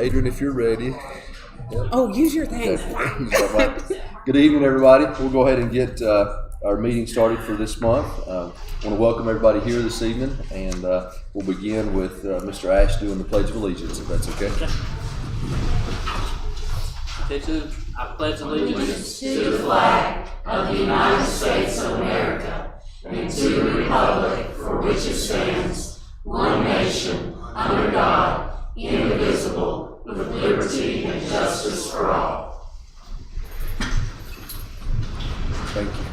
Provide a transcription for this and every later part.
Adrian, if you're ready. Yep. Oh, use your thing. Good evening, everybody. We'll go ahead and get our meeting started for this month. I want to welcome everybody here this evening, and we'll begin with Mr. Ash doing the Pledge of Allegiance, if that's okay. I pledge allegiance to the flag of the United States of America and to the republic for which it stands, one nation, under God, indivisible, with liberty and justice for all. Thank you.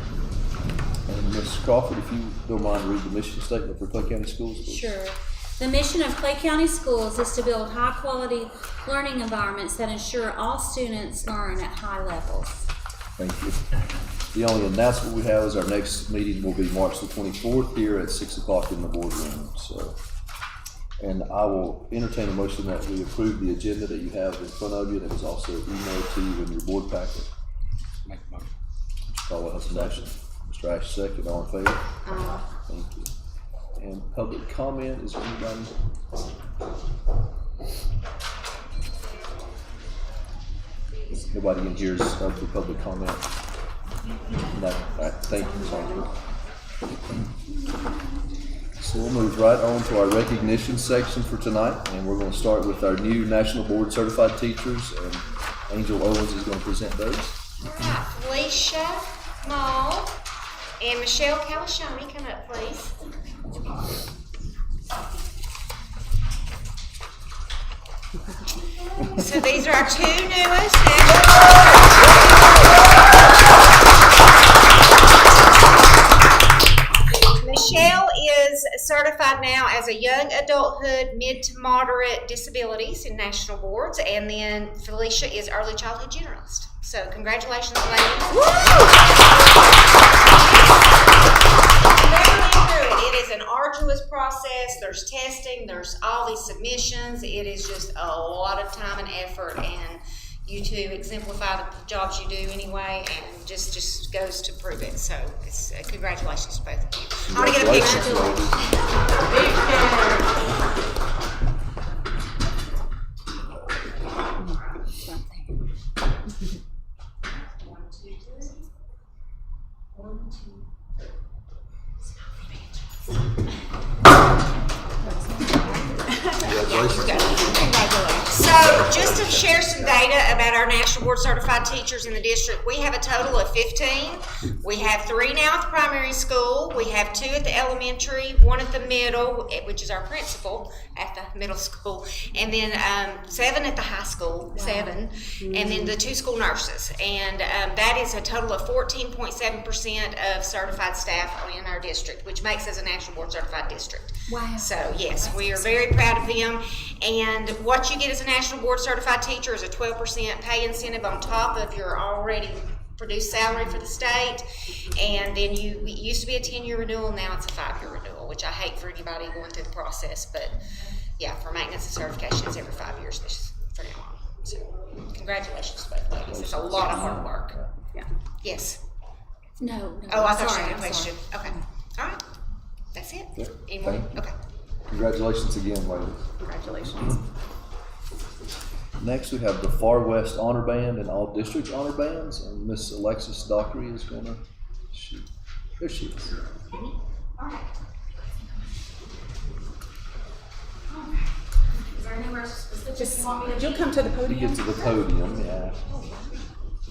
And Ms. Crawford, if you don't mind, read the mission statement for Clay County Schools, please. Sure. The mission of Clay County Schools is to build high-quality learning environments that ensure all students learn at high levels. Thank you. The only announcement we have is our next meeting will be March the 24th here at 6 o'clock in the boardroom. And I will entertain a motion that we approve the agenda that you have in front of you that was also emailed to you in your board packet. Make a motion. Mr. Caldwell has a motion. Mr. Ash, second. All in favor? Thank you. And public comment, is there anybody? Nobody in here is up for public comment? No. All right, thank you, Ms. Arthur. So we'll move right on to our recognition section for tonight, and we're going to start with our new National Board Certified Teachers, and Angel Owens is going to present those. All right, Felicia Mall and Michelle Calashoni, come up, please. So these are our two newest. Michelle is certified now as a young adulthood, mid to moderate disabilities in national boards, and then Felicia is early childhood generalist. So congratulations, ladies. It is an arduous process. There's testing, there's all these submissions. It is just a lot of time and effort, and you two exemplify the jobs you do anyway, and just goes to prove it. So it's congratulations to both of you. I want to get a picture. So just to share some data about our National Board Certified Teachers in the district, we have a total of 15. We have 3 now at the primary school. We have 2 at the elementary, 1 at the middle, which is our principal at the middle school, and then 7 at the high school, 7, and then the 2 school nurses. And that is a total of 14.7% of certified staff in our district, which makes us a National Board Certified district. Wow. So yes, we are very proud of them. And what you get as a National Board Certified teacher is a 12% pay incentive on top of your already produced salary for the state. And then it used to be a 10-year renewal, now it's a 5-year renewal, which I hate for anybody going through the process. But yeah, for maintenance and certification, it's every 5 years for now on. So congratulations to both ladies. It's a lot of hard work. Yeah. Yes. No. Oh, I thought you sorry, had a I'm question. sorry. Okay. All right. That's it. Yeah. Any more? Thank you. Okay. Congratulations again, ladies. Congratulations. Next, we have the Far West Honor Band and all district honor bands, and Miss Alexis Dockery is going to shoot. There she is. All right. Is there anywhere specific you want me to You'll come to the You podium. get to the podium, yeah.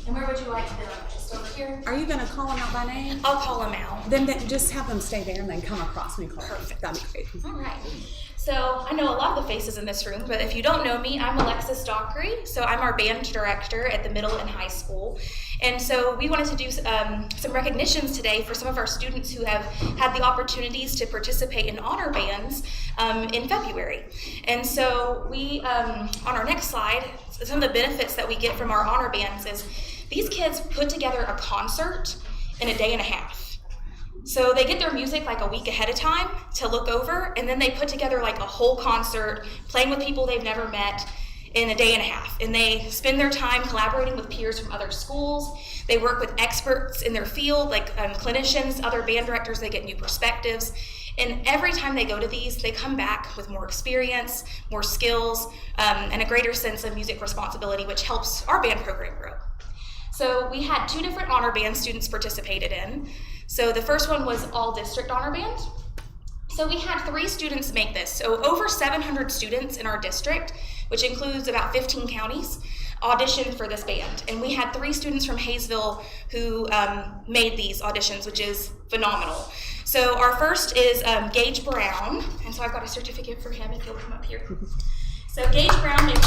And where would you like to go? Just over here? Are you going to call them out by name? I'll call them out. Then just have them stay there and then come across me. Perfect. That'd be great. All right. So I know a lot of the faces in this room, but if you don't know me, I'm Alexis Dockery. So I'm our band director at the middle and high school. And so we wanted to do some recognitions today for some of our students who have had the opportunities to participate in honor bands in February. And so we, on our next slide, some of the benefits that we get from our honor bands is these kids put together a concert in a day and a half. So they get their music like a week ahead of time to look over, and then they put together like a whole concert, playing with people they've never met in a day and a half. And they spend their time collaborating with peers from other schools. They work with experts in their field, like clinicians, other band directors. They get new perspectives. And every time they go to these, they come back with more experience, more skills, and a greater sense of music responsibility, which helps our band program grow. So we had 2 different honor band students participated in. So the first one was all district honor band. So we had 3 students make this. So over 700 students in our district, which includes about 15 counties, auditioned for this band. And we had 3 students from Hayesville who made these auditions, which is phenomenal. So our first is Gage Brown. And so I've got a certificate for him if he'll come up here. So Gage Brown made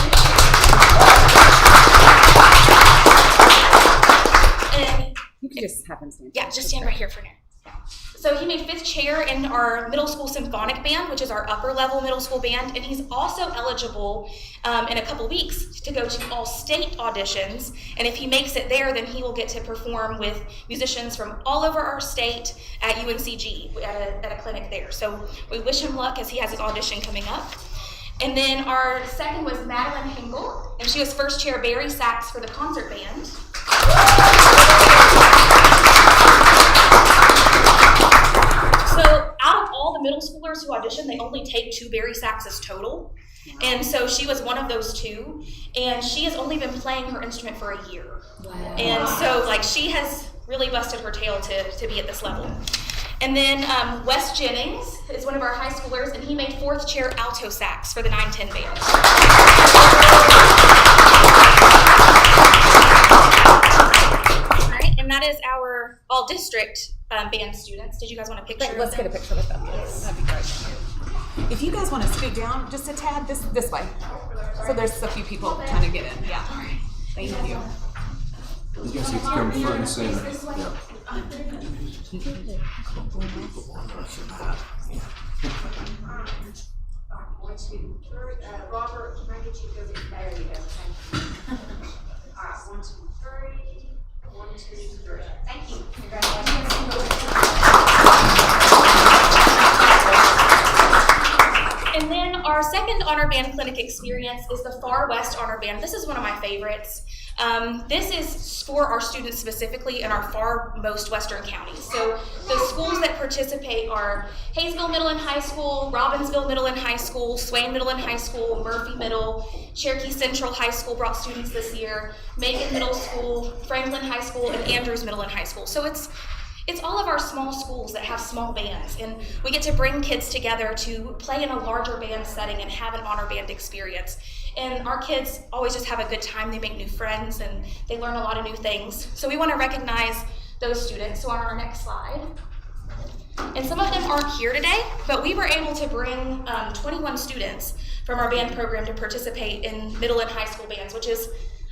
and You can just have him stand. yeah, just stand right here for now. So he made 5th chair in our middle school symphonic band, which is our upper level middle school band, and he's also eligible in a couple weeks to go to all state auditions. And if he makes it there, then he will get to perform with musicians from all over our state at UNCG at a clinic there. So we wish him luck as he has his audition coming up. And then our second was Madeline Hingle, and she was 1st chair Barry sax for the concert band. So out of all the middle schoolers who auditioned, they only take 2 Barry saxes total. And so she was one of those 2, and she has only been playing her instrument for a year. Wow. And so like she has really busted her tail to be at this level. And then Wes Jennings is one of our high schoolers, and he made 4th chair alto sax for the 910 band. All right, and that is our all-district band students. Did you guys want a picture? Let's get a picture with them. That'd be great. If you guys want to scoot down just a tad, this way. So there's a few people trying to get in. Yeah. All right. Thank you. You guys have to come front and center. Yeah. Robert, can I get you to go get there? You go. Thank you. All right, 1, 2, 3. 1, 2, 3. Thank you. And then our second honor band clinic experience is the Far West Honor Band. This is one of my favorites. This is for our students specifically in our far most western counties. So the schools that participate are Hayesville Middle and High School, Robbinsville Middle and High School, Swain Middle and High School, Murphy Middle, Cherokee Central High School brought students this year, Macon Middle School, Franklin High School, and Andrews Middle and High School. So it's all of our small schools that have small bands, and we get to bring kids together to play in a larger band setting and have an honor band experience. And our kids always just have a good time. They make new friends and they learn a lot of new things. So we want to recognize those students. So on our next slide. And some of them aren't here today, but we were able to bring 21 students from our band program to participate in middle and high school bands, which is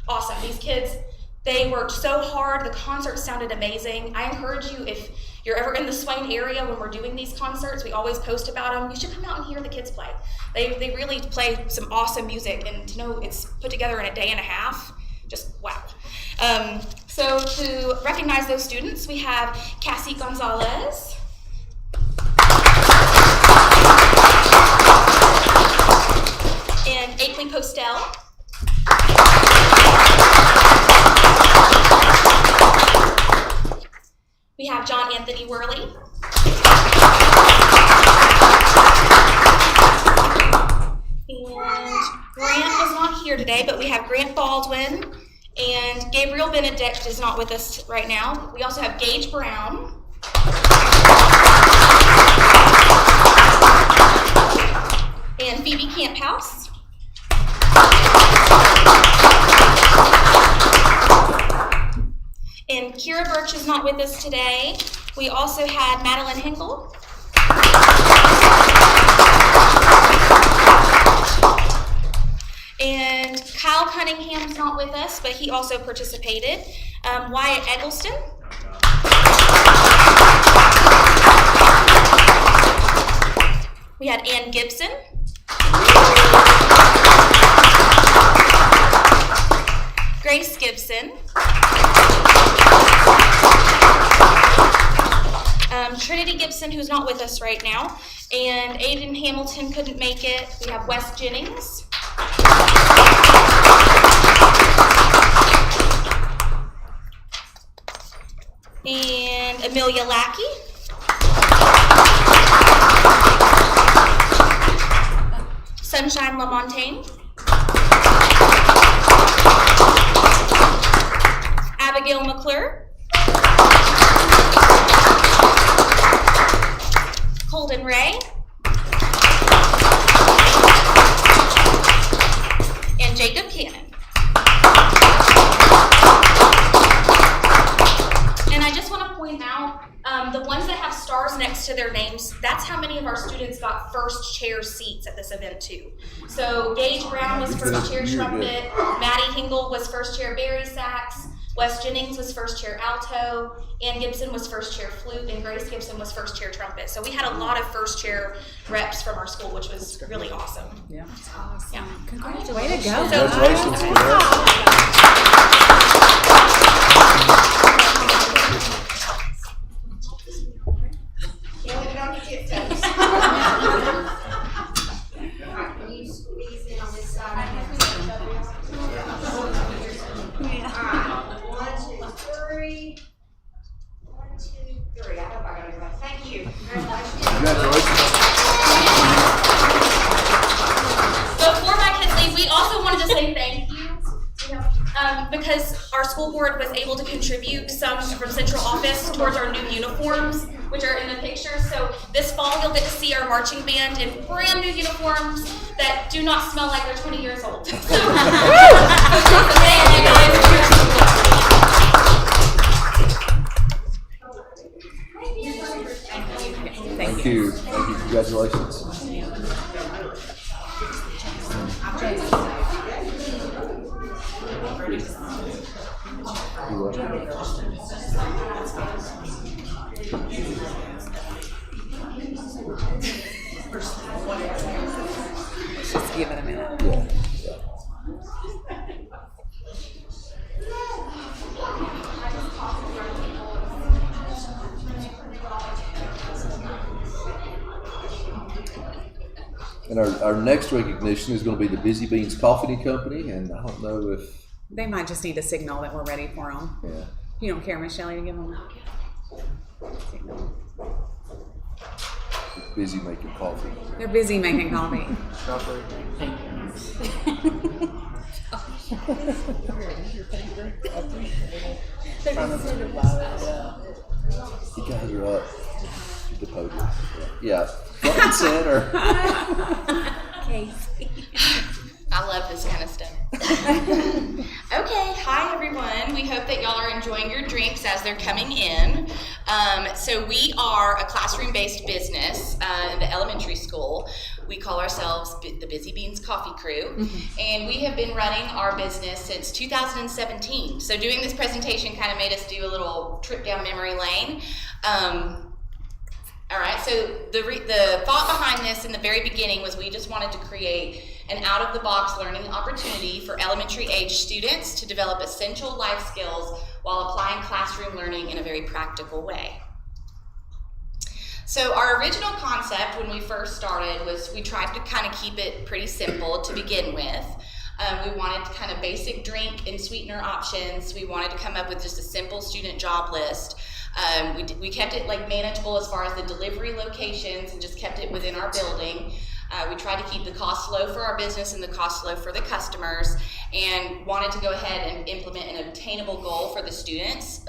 awesome. These kids, they worked so hard. The concerts sounded amazing. I encourage you, if you're ever in the Swain area when we're doing these concerts, we always post about them. You should come out and hear the kids play. They really play some awesome music, and to know it's put together in a day and a half, just wow. So to recognize those students, we have Cassie Gonzalez, and Akeley Postel. We have John Anthony Worley. And Grant was not here today, but we have Grant Baldwin, and Gabriel Benedict is not with us right now. We also have Gage Brown. And Phoebe Camphouse. And Kira Birch is not with us today. We also had Madeline Hingle. And Kyle Cunningham's not with us, but he also participated. Wyatt Eggleston. We had Ann Gibson. Grace Gibson. Trinity Gibson, who's not with us right now. And Aiden Hamilton couldn't make it. We have Wes Jennings. And Amelia Lackey. Sunshine LaMontagne. Abigail McClure. Colden Ray. And Jacob Cannon. And I just want to point out, the ones that have stars next to their names, that's how many of our students got first chair seats at this event too. So Gage Brown was first chair trumpet, Maddie Hingle was first chair bari sax, Wes Jennings was first chair alto, Ann Gibson was first chair flute, and Grace Gibson was first chair trumpet. So we had a lot of first chair reps from our school, which was really awesome. Yeah, that's awesome. Yeah. Congratulations. Way to go. Congratulations. Can you squeeze in on this side? Alright, 1, 2, 3. 1, 2, 3. I hope I got it right. Thank you. Congratulations. Before my kids leave, we also wanted to say thank you. Because our school board was able to contribute some from central office towards our new uniforms, which are in the picture. So this fall, you'll get to see our marching band in brand new uniforms that do not smell like they're 20 years old. So, thank you guys. Thank you. Thank you. Congratulations. You're welcome. Let's just give it a minute. Yeah. And our next recognition is going to be the Busy Beans Coffee Company, and I don't know if, They might just need a signal that we're ready for them. yeah. You don't care, Miss Shelley, to give them a signal. Busy making coffee. They're busy making coffee. You guys are up at the podium. Yeah. Front and center. I love this kind of stuff. Okay, hi everyone. We hope that y'all are enjoying your drinks as they're coming in. So we are a classroom-based business in the elementary school. We call ourselves the Busy Beans Coffee Crew, and we have been running our business since 2017. So doing this presentation kind of made us do a little trip down memory lane. All right, so the thought behind this in the very beginning was we just wanted to create an out-of-the-box learning opportunity for elementary-age students to develop essential life skills while applying classroom learning in a very practical way. So our original concept when we first started was we tried to kind of keep it pretty simple to begin with. We wanted kind of basic drink and sweetener options. We wanted to come up with just a simple student job list. We kept it like manageable as far as the delivery locations and just kept it within our building. We tried to keep the cost low for our business and the cost low for the customers, and wanted to go ahead and implement an obtainable goal for the students,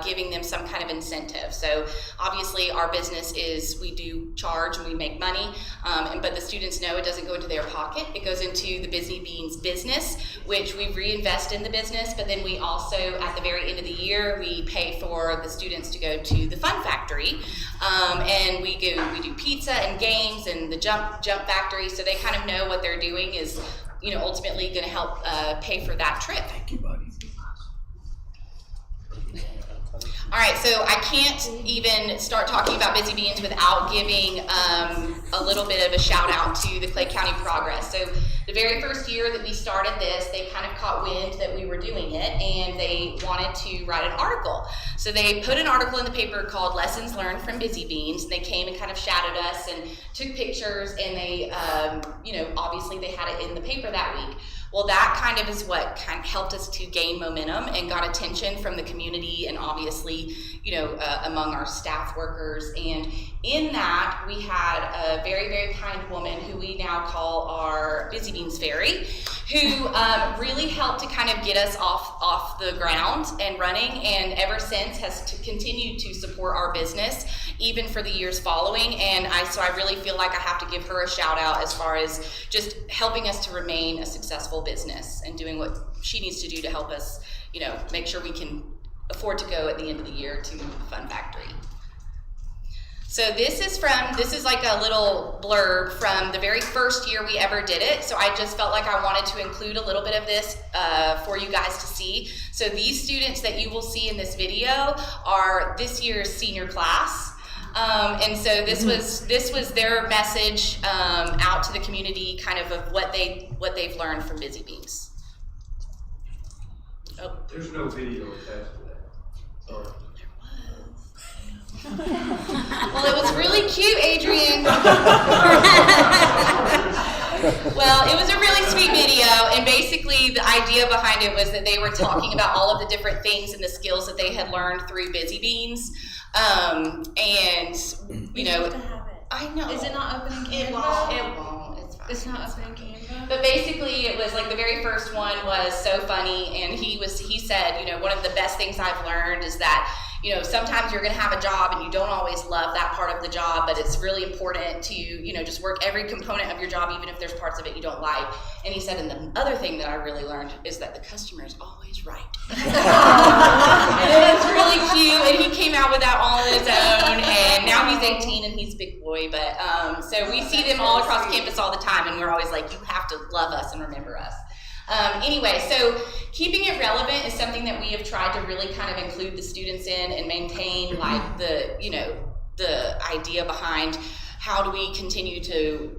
giving them some kind of incentive. So obviously our business is, we do charge and we make money, but the students know it doesn't go into their pocket. It goes into the Busy Beans business, which we reinvest in the business, but then we also, at the very end of the year, we pay for the students to go to the Fun Factory, and we do pizza and games and the jump factory, so they kind of know what they're doing is, you know, ultimately going to help pay for that trip. Thank you, buddy. All right, so I can't even start talking about Busy Beans without giving a little bit of a shout out to the Clay County Progress. So the very first year that we started this, they kind of caught wind that we were doing it, and they wanted to write an article. So they put an article in the paper called Lessons Learned from Busy Beans, and they came and kind of shadowed us and took pictures, and they, you know, obviously they had it in the paper that week. Well, that kind of is what kind of helped us to gain momentum and got attention from the community and obviously, among our staff workers. And in that, we had a very, very kind woman who we now call our Busy Beans Fairy, who really helped to kind of get us off the ground and running, and ever since has continued to support our business, even for the years following. And so I really feel like I have to give her a shout out as far as just helping us to remain a successful business and doing what she needs to do to help us, make sure we can afford to go at the end of the year to Fun Factory. So this is like a little blurb from the very first year we ever did it. So I just felt like I wanted to include a little bit of this for you guys to see. So these students that you will see in this video are this year's senior class. And so this was their message out to the community, kind of what they've learned from Busy Beans. Oh, there's no video attached to that. Sorry. Well, it was really cute, Adrian. Well, it was a really sweet video, and basically the idea behind it was that they were talking about all of the different things and the skills that they had learned through Busy Beans. And I know. Is it not open in Canva? It won't. It's fine. It's not open in Canva? But basically, it was like the very first one was so funny, and he said, one of the best things I've learned is that, sometimes you're going to have a job and you don't always love that part of the job, but it's really important to, just work every component of your job, even if there's parts of it you don't like. And he said, and the other thing that I really learned is that the customer is always right. And it was really cute, and he came out with that all on his own, and now he's 18 and he's a big boy, but so we see them all across campus all the time, and we're always like, you have to love us and remember us. Anyway, so keeping it relevant is something that we have tried to really kind of include the students in and maintain like the idea behind how do we continue to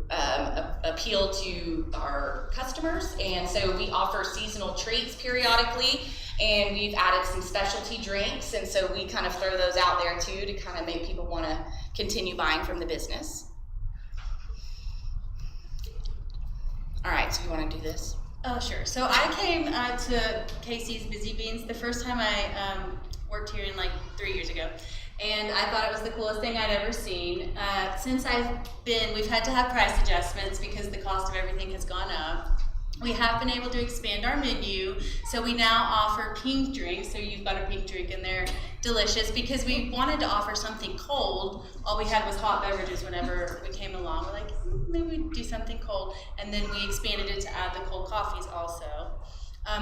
appeal to our customers. And so we offer seasonal treats periodically, and we've added some specialty drinks, and so we kind of throw those out there too to kind of make people want to continue buying from the business. All right, so you want to do this? Oh, sure. So I came to Casey's Busy Beans the first time I worked here in like 3 years ago. And I thought it was the coolest thing I'd ever seen. Since we've had to have price adjustments because the cost of everything has gone up. We have been able to expand our menu, so we now offer pink drinks. So you've got a pink drink and they're delicious because we wanted to offer something cold. All we had was hot beverages whenever we came along. We're like, maybe we'd do something cold. And then we expanded it to add the cold coffees also.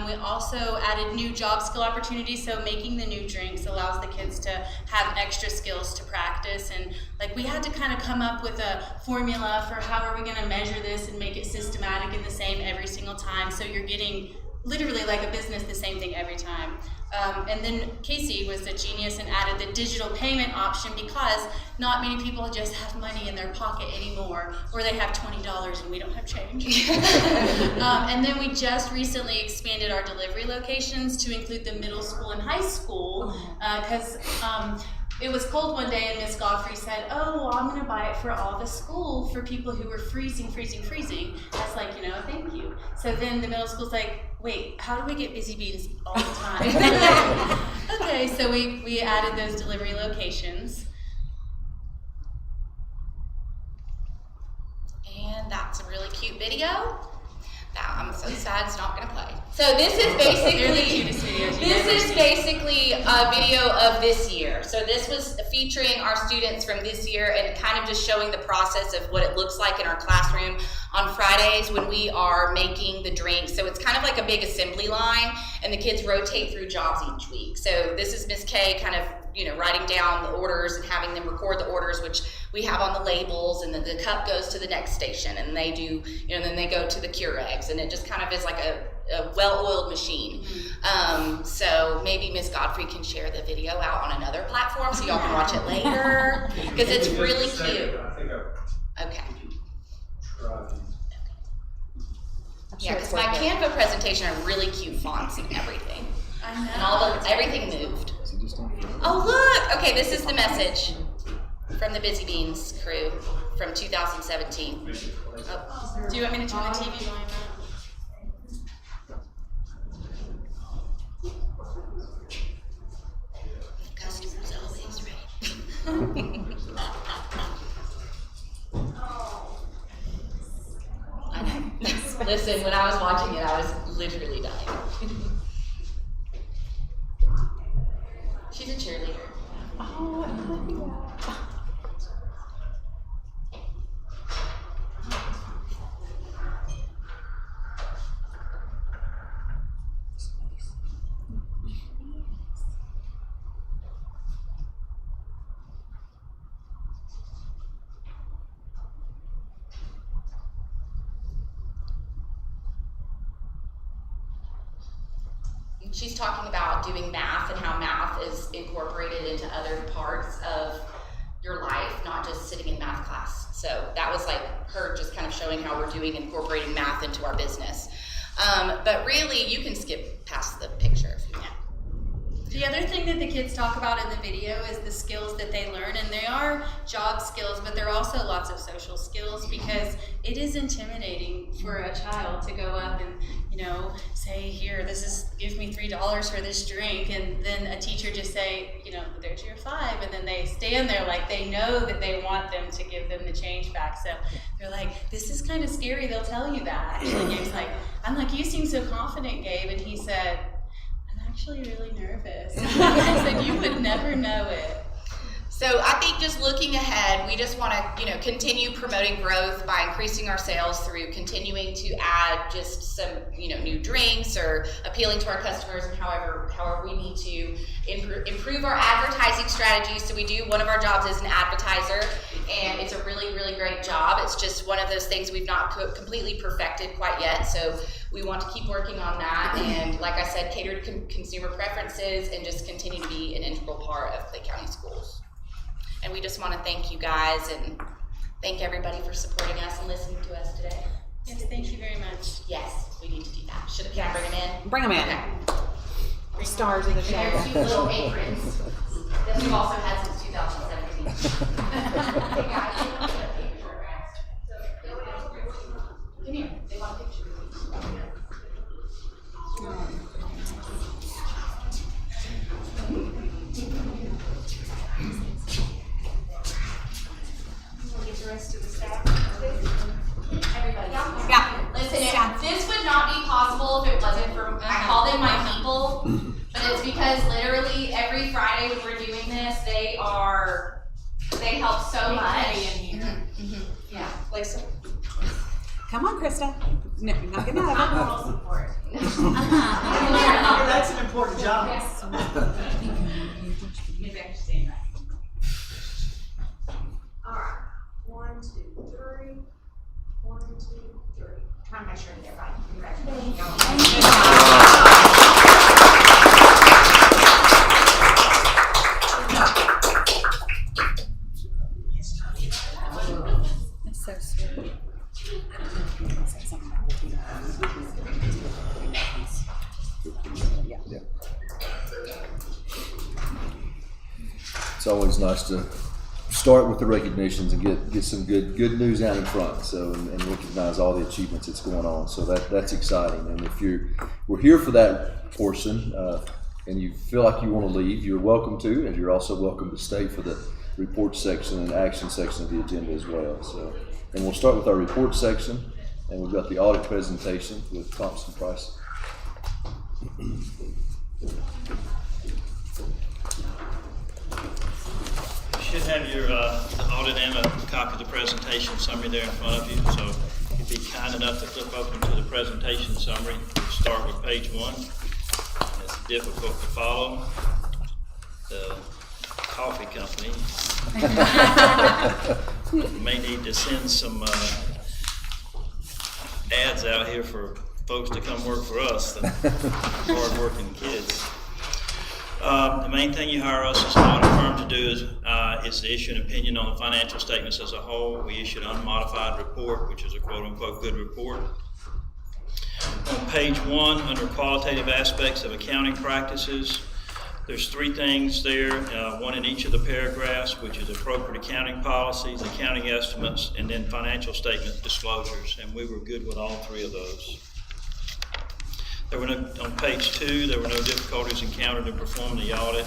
We also added new job skill opportunities, so making the new drinks allows the kids to have extra skills to practice, and like we had to kind of come up with a formula for how are we going to measure this and make it systematic and the same every single time, so you're getting literally like a business the same thing every time. And then Casey was a genius and added the digital payment option because not many people just have money in their pocket anymore, or they have $20 and we don't have change. And then we just recently expanded our delivery locations to include the middle school and high school because it was cold one day and Miss Godfrey said, oh, well, I'm going to buy it for all the school for people who were freezing. I was like, thank you. So then the middle school's like, wait, how do we get Busy Beans all the time? Okay, so we added those delivery locations. And that's a really cute video. Now I'm so sad it's not gonna play. So this is basically They're the cutest videos you've this ever is seen. basically a video of this year. So this was featuring our students from this year and kind of just showing the process of what it looks like in our classroom on Fridays when we are making the drinks. So it's kind of like a big assembly line, and the kids rotate through jobs each week. So this is Miss Kay kind of writing down the orders and having them record the orders, which we have on the labels, and then the cup goes to the next station, and they do, then they go to the Keurigs, and it just kind of is like a well-oiled machine. So maybe Miss Godfrey can share the video out on another platform so y'all can watch it later, because it's really cute. Okay. Yeah, because my Canva presentation are really cute fonts and everything. I know. And everything moved. Oh, look! Okay, this is the message from the Busy Beans crew from 2017. Oh. Do you want me to turn the TV volume up? Listen, when I was watching it, I was literally dying. She's a cheerleader. Oh, I love that. She's talking about doing math and how math is incorporated into other parts of your life, not just sitting in math class. So that was like her just kind of showing how we're doing incorporating math into our business. But really, you can skip past the picture if you want. The other thing that the kids talk about in the video is the skills that they learn, and they are job skills, but they're also lots of social skills, because it is intimidating for a child to go up and, say, here, give me $3 for this drink, and then a teacher just say, there's your $5, and then they stand there like they know that they want them to give them the change back. So they're like, this is kind of scary, they'll tell you that. And Gabe's like, I'm like, you seem so confident, Gabe, and he said, actually really nervous. I said, you would never know it. So I think just looking ahead, we just want to, continue promoting growth by increasing our sales through continuing to add just some, new drinks or appealing to our customers, and however we need to improve our advertising strategies. So one of our jobs is an advertiser, and it's a really, really great job. It's just one of those things we've not completely perfected quite yet. So we want to keep working on that, and like I said, cater to consumer preferences and just continue to be an integral part of Clay County Schools. And we just want to thank you guys and thank everybody for supporting us and listening to us today. Yes, thank you very much. Yes, we need to do that. Can I bring them in? Bring them in. Okay. Stars of the show. They're cute little aprons that we've also had since 2017. Come here. They want a picture. Everybody. Yeah. Listen, this would not be possible if it wasn't for, I call them my people, but it's because literally every Friday when we're doing this, they help so much. Yeah, like so. Come on, Krista. No, you're not getting out of it. Moral support. That's an important job. Yes. Maybe I should stand right. All right. 1, 2, 3. 1, 2, 3. Try to make sure they're right. It's so sweet. Yeah. It's always nice to start with the recognitions and get some good news out in front. So and recognize all the achievements that's going on. So that's exciting. And if we're here for that portion, and you feel like you want to leave, you're welcome to, and you're also welcome to stay for the report section and action section of the agenda as well. So, and we'll start with our report section, and we've got the audit presentation with Thompson Price. You should have your audit and a copy of the presentation summary there in front of you. So if you'd be kind enough to flip open to the presentation summary, start with page 1. It's difficult to follow. The coffee company may need to send some ads out here for folks to come work for us, the hard-working kids. The main thing you hire us as an audit firm to do is to issue an opinion on the financial statements as a whole. We issue an unmodified report, which is a quote-unquote good report. On page 1, under qualitative aspects of accounting practices, there's 3 things there, one in each of the paragraphs, which is appropriate accounting policies, accounting estimates, and then financial statement disclosures, and we were good with all 3 of those. On page 2, there were no difficulties encountered in performing the audit.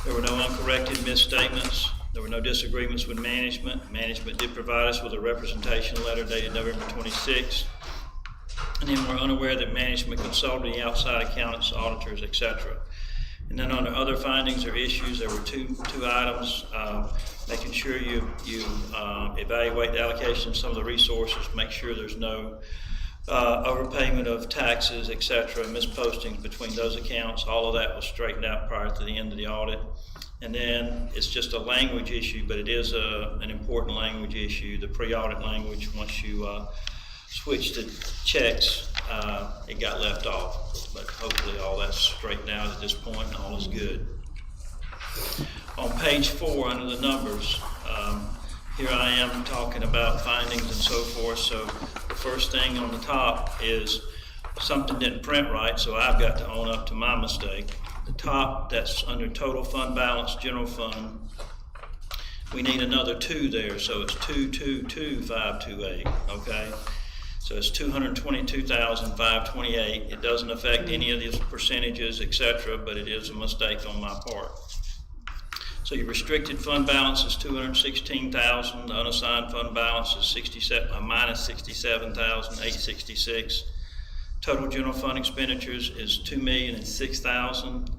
There were no uncorrected misstatements. There were no disagreements with management. Management did provide us with a representation letter dated November 26th. And then we're unaware that management consulted the outside accountants, auditors, et cetera. And then under other findings or issues, there were two items, making sure you evaluate the allocation of some of the resources, make sure there's no overpayment of taxes, et cetera, mispostings between those accounts. All of that was straightened out prior to the end of the audit. And then it's just a language issue, but it is an important language issue, the pre-audit language. Once you switch to checks, it got left off. But hopefully all that's straightened out at this point and all is good. On page 4 under the numbers, here I am talking about findings and so forth. So the first thing on the top is something didn't print right, so I've got to own up to my mistake. The top, that's under total fund balance, general fund. We need another 2 there, so it's 222,528, okay? So it's 222,528. It doesn't affect any of these percentages, et cetera, but it is a mistake on my part. So your restricted fund balance is 216,000. The unassigned fund balance is minus 67,866. Total general fund expenditures is 2,006,000.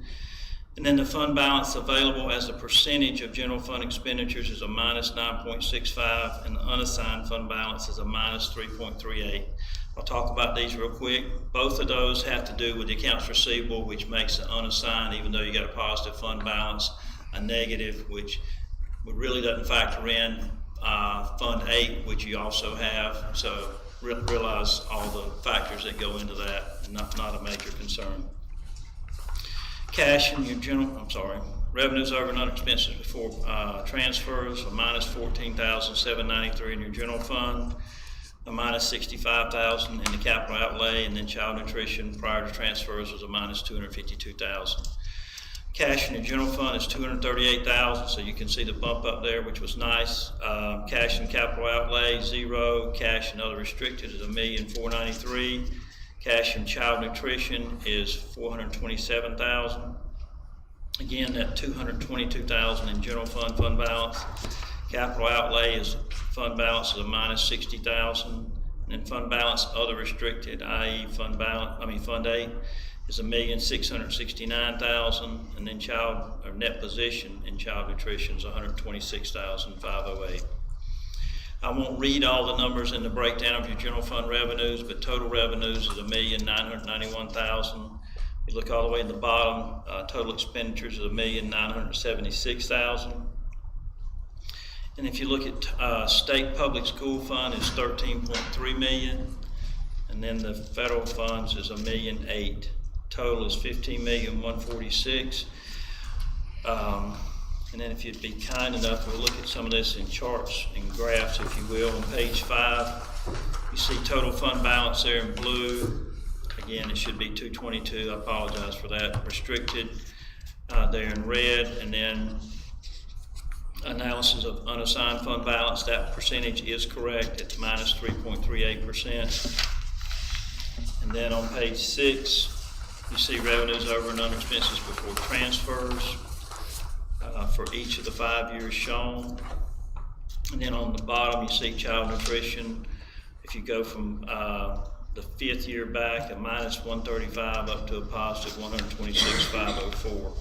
And then the fund balance available as a percentage of general fund expenditures is a minus 9.65, and the unassigned fund balance is a minus 3.38. I'll talk about these real quick. Both of those have to do with the accounts receivable, which makes the unassigned, even though you got a positive fund balance, a negative, which really doesn't factor in Fund 8, which you also have. So realize all the factors that go into that, not a major concern. Cash in your revenues over and other expenses before transfers, a minus 14,793 in your general fund, a minus 65,000 in the capital outlay, and then child nutrition prior to transfers was a minus 252,000. Cash in your general fund is 238,000, so you can see the bump up there, which was nice. Cash in capital outlay, 0. Cash in other restricted is 1,493,000. Cash in child nutrition is 427,000. Again, that 222,000 in general fund balance. Capital outlay is fund balance is a minus 60,000, and then fund balance other restricted, i.e. Fund 8 is 1,669,000, and then net position in child nutrition is 126,508. I won't read all the numbers in the breakdown of your general fund revenues, but total revenues is 1,991,000. You look all the way at the bottom, total expenditures is 1,976,000. And if you look at state public school fund, it's 13.3 million, and then the federal funds is 1,000,008. Total is 15,146,000. And then if you'd be kind enough, we'll look at some of this in charts and graphs, if you will. On page 5, you see total fund balance there in blue. Again, it should be 222. I apologize for that. Restricted there in red, and then analysis of unassigned fund balance. That percentage is correct. It's minus 3.38%. And then on page 6, you see revenues over and under expenses before transfers for each of the 5 years shown. And then on the bottom, you see child nutrition. If you go from the 5th year back, a minus 135 up to a positive 126,504.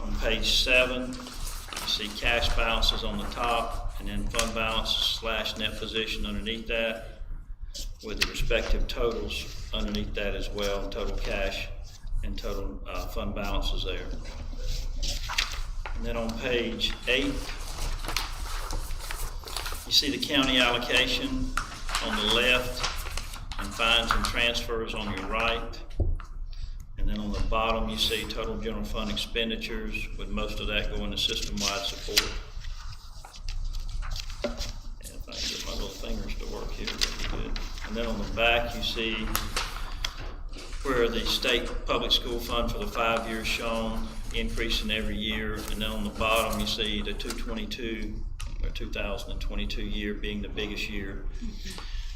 On page 7, you see cash balances on the top, and then fund balance / net position underneath that, with the respective totals underneath that as well, total cash and total fund balances there. And then on page 8, you see the county allocation on the left and fines and transfers on your right. And then on the bottom, you see total general fund expenditures, with most of that going to system-wide support. And if I can get my little fingers to work here, that'd be good. And then on the back, you see where the state public school fund for the 5 years shown, increasing every year. And then on the bottom, you see the 2022 year being the biggest year.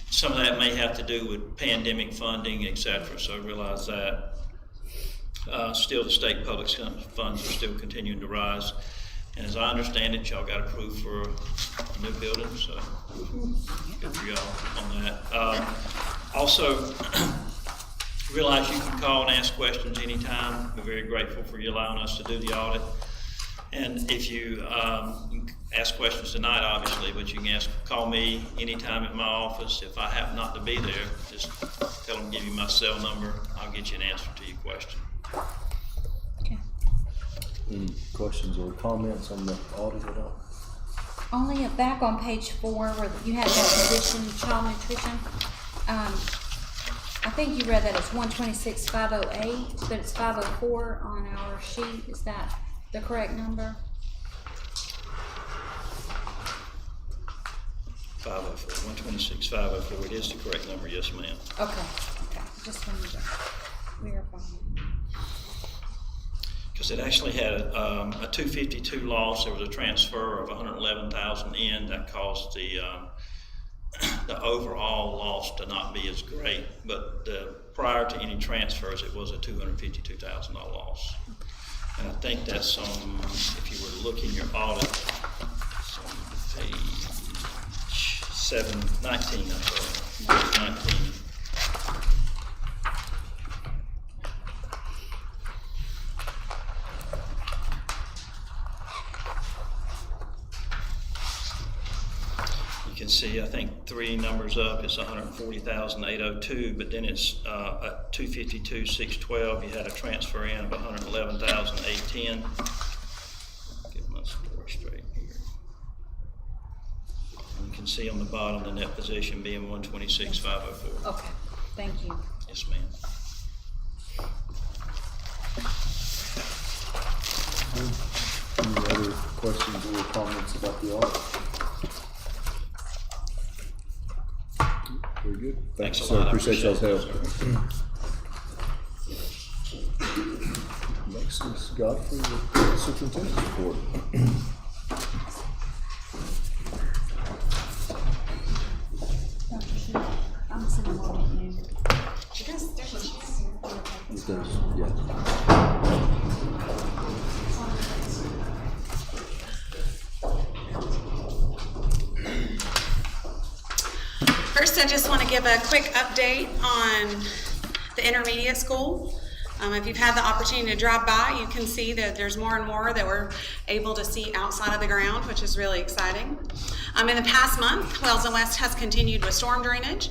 Some of that may have to do with pandemic funding, et cetera, so realize that. Still, the state public funds are still continuing to rise. And as I understand it, y'all got approved for a new building, so good for y'all on that. Also, realize you can call and ask questions anytime. We're very grateful for you allowing us to do the audit. And if you can ask questions tonight, obviously, but you can call me anytime at my office. If I happen not to be there, just tell them, give you my cell number. I'll get you an answer to your question. Okay. Any questions or comments on the audit at all? Only back on page 4 where you had that position, child nutrition. I think you read that it's 126,508, but it's 504 on our sheet. Is that the correct number? 504, 126, 504. It is the correct number, yes, ma'am. Okay. Just wanted to verify. Because it actually had a 252 loss. There was a transfer of 111,000 in that caused the overall loss to not be as great. But prior to any transfers, it was a $252,000 loss. And I think that's on, if you were to look in your audit, it's on page 19, I'm sorry, page 19. You can see, I think 3 numbers up, it's 140,802, but then it's at 252,612. You had a transfer in of 111,810. Get my story straight here. And you can see on the bottom the net position being 126,504. Okay. Thank you. Yes, ma'am. Any other questions or comments about the audit? Very good. Thanks, Thanks a sir. lot. I Appreciate y'all's help. it, Next is Godfrey with the superintendent's report. I'm sitting on you. It does, yeah. First, I just want to give a quick update on the intermediate school. If you've had the opportunity to drive by, you can see that there's more and more that we're able to see outside of the ground, which is really exciting. In the past month, Wells and West has continued with storm drainage,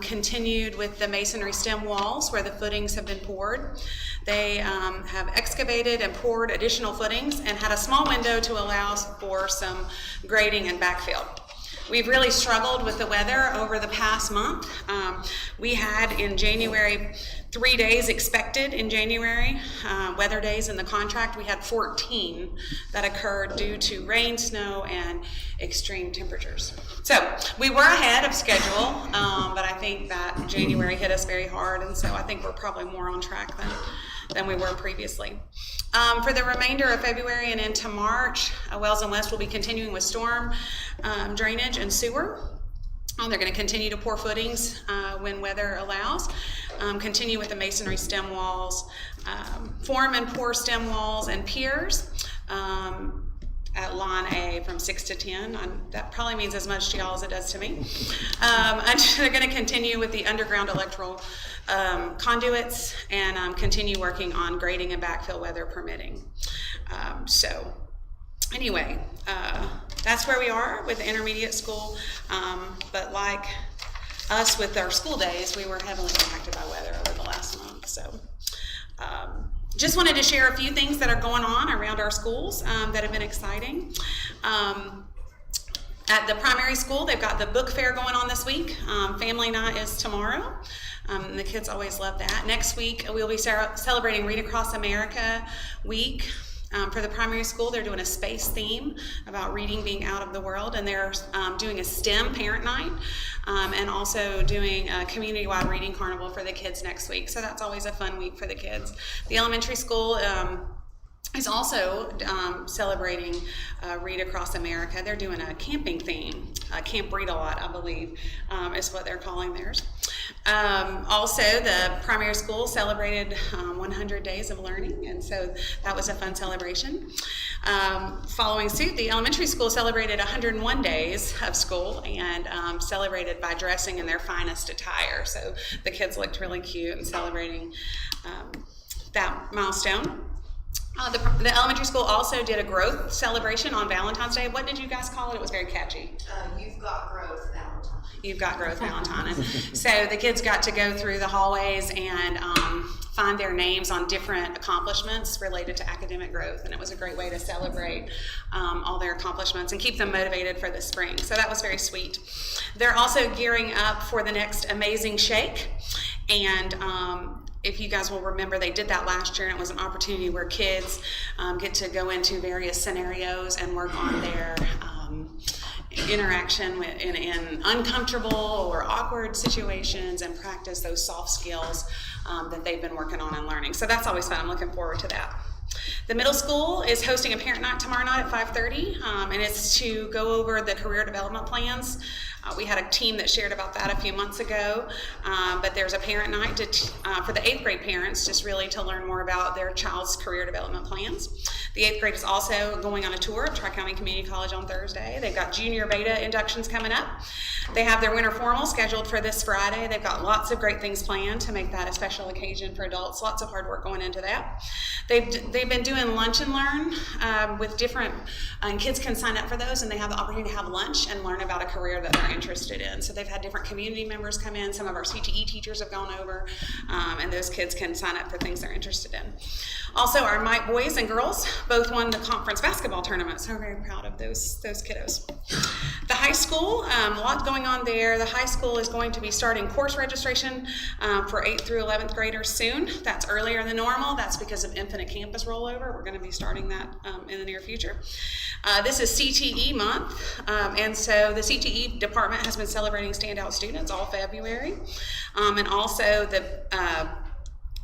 continued with the masonry stem walls where the footings have been poured. They have excavated and poured additional footings and had a small window to allow for some grading and backfill. We've really struggled with the weather over the past month. We had in January 3 days expected in January, weather days in the contract. We had 14 that occurred due to rain, snow, and extreme temperatures. So we were ahead of schedule, but I think that January hit us very hard, and so I think we're probably more on track than we were previously. For the remainder of February and into March, Wells and West will be continuing with storm drainage and sewer. They're going to continue to pour footings when weather allows, continue with the masonry stem walls, form and pour stem walls and piers at line A from 6 to 10. That probably means as much to y'all as it does to me. They're going to continue with the underground electrical conduits and continue working on grading and backfill weather permitting. Anyway, that's where we are with the intermediate school, but like us with our school days, we were heavily impacted by weather over the last month. So just wanted to share a few things that are going on around our schools that have been exciting. At the primary school, they've got the book fair going on this week. Family night is tomorrow. The kids always love that. Next week, we'll be celebrating Read Across America Week. For the primary school, they're doing a space theme about reading being out of the world, and they're doing a STEM parent night and also doing a community-wide reading carnival for the kids next week. So that's always a fun week for the kids. The elementary school is also celebrating Read Across America. They're doing a camping theme, Camp Read A Lot, I believe, is what they're calling theirs. Also, the primary school celebrated 100 days of learning, and so that was a fun celebration. Following suit, the elementary school celebrated 101 days of school and celebrated by dressing in their finest attire. So the kids looked really cute and celebrating that milestone. The elementary school also did a growth celebration on Valentine's Day. What did you guys call it? It was very catchy. You've got growth, Valentine. You've got growth, Valentine. And so the kids got to go through the hallways and find their names on different accomplishments related to academic growth, and it was a great way to celebrate all their accomplishments and keep them motivated for the spring. So that was very sweet. They're also gearing up for the next Amazing Shake, and if you guys will remember, they did that last year, and it was an opportunity where kids get to go into various scenarios and work on their interaction in uncomfortable or awkward situations and practice those soft skills that they've been working on and learning. So that's always fun. I'm looking forward to that. The middle school is hosting a parent night tomorrow night at 5:30, and it's to go over the career development plans. We had a team that shared about that a few months ago, but there's a parent night for the 8th grade parents, just really to learn more about their child's career development plans. The 8th grade is also going on a tour of Tri-County Community College on Thursday. They've got junior beta inductions coming up. They have their winter formal scheduled for this Friday. They've got lots of great things planned to make that a special occasion for adults. Lots of hard work going into that. They've been doing lunch and learn with different, and kids can sign up for those, and they have the opportunity to have lunch and learn about a career that they're interested in. So they've had different community members come in. Some of our CTE teachers have gone over, and those kids can sign up for things they're interested in. Also, our Mike boys and girls both won the conference basketball tournament, so we're very proud of those kiddos. The high school, a lot going on there. The high school is going to be starting course registration for 8th through 11th graders soon. That's earlier than normal. That's because of Infinite Campus rollover. We're going to be starting that in the near future. This is CTE month, and so the CTE department has been celebrating standout students all February, and also the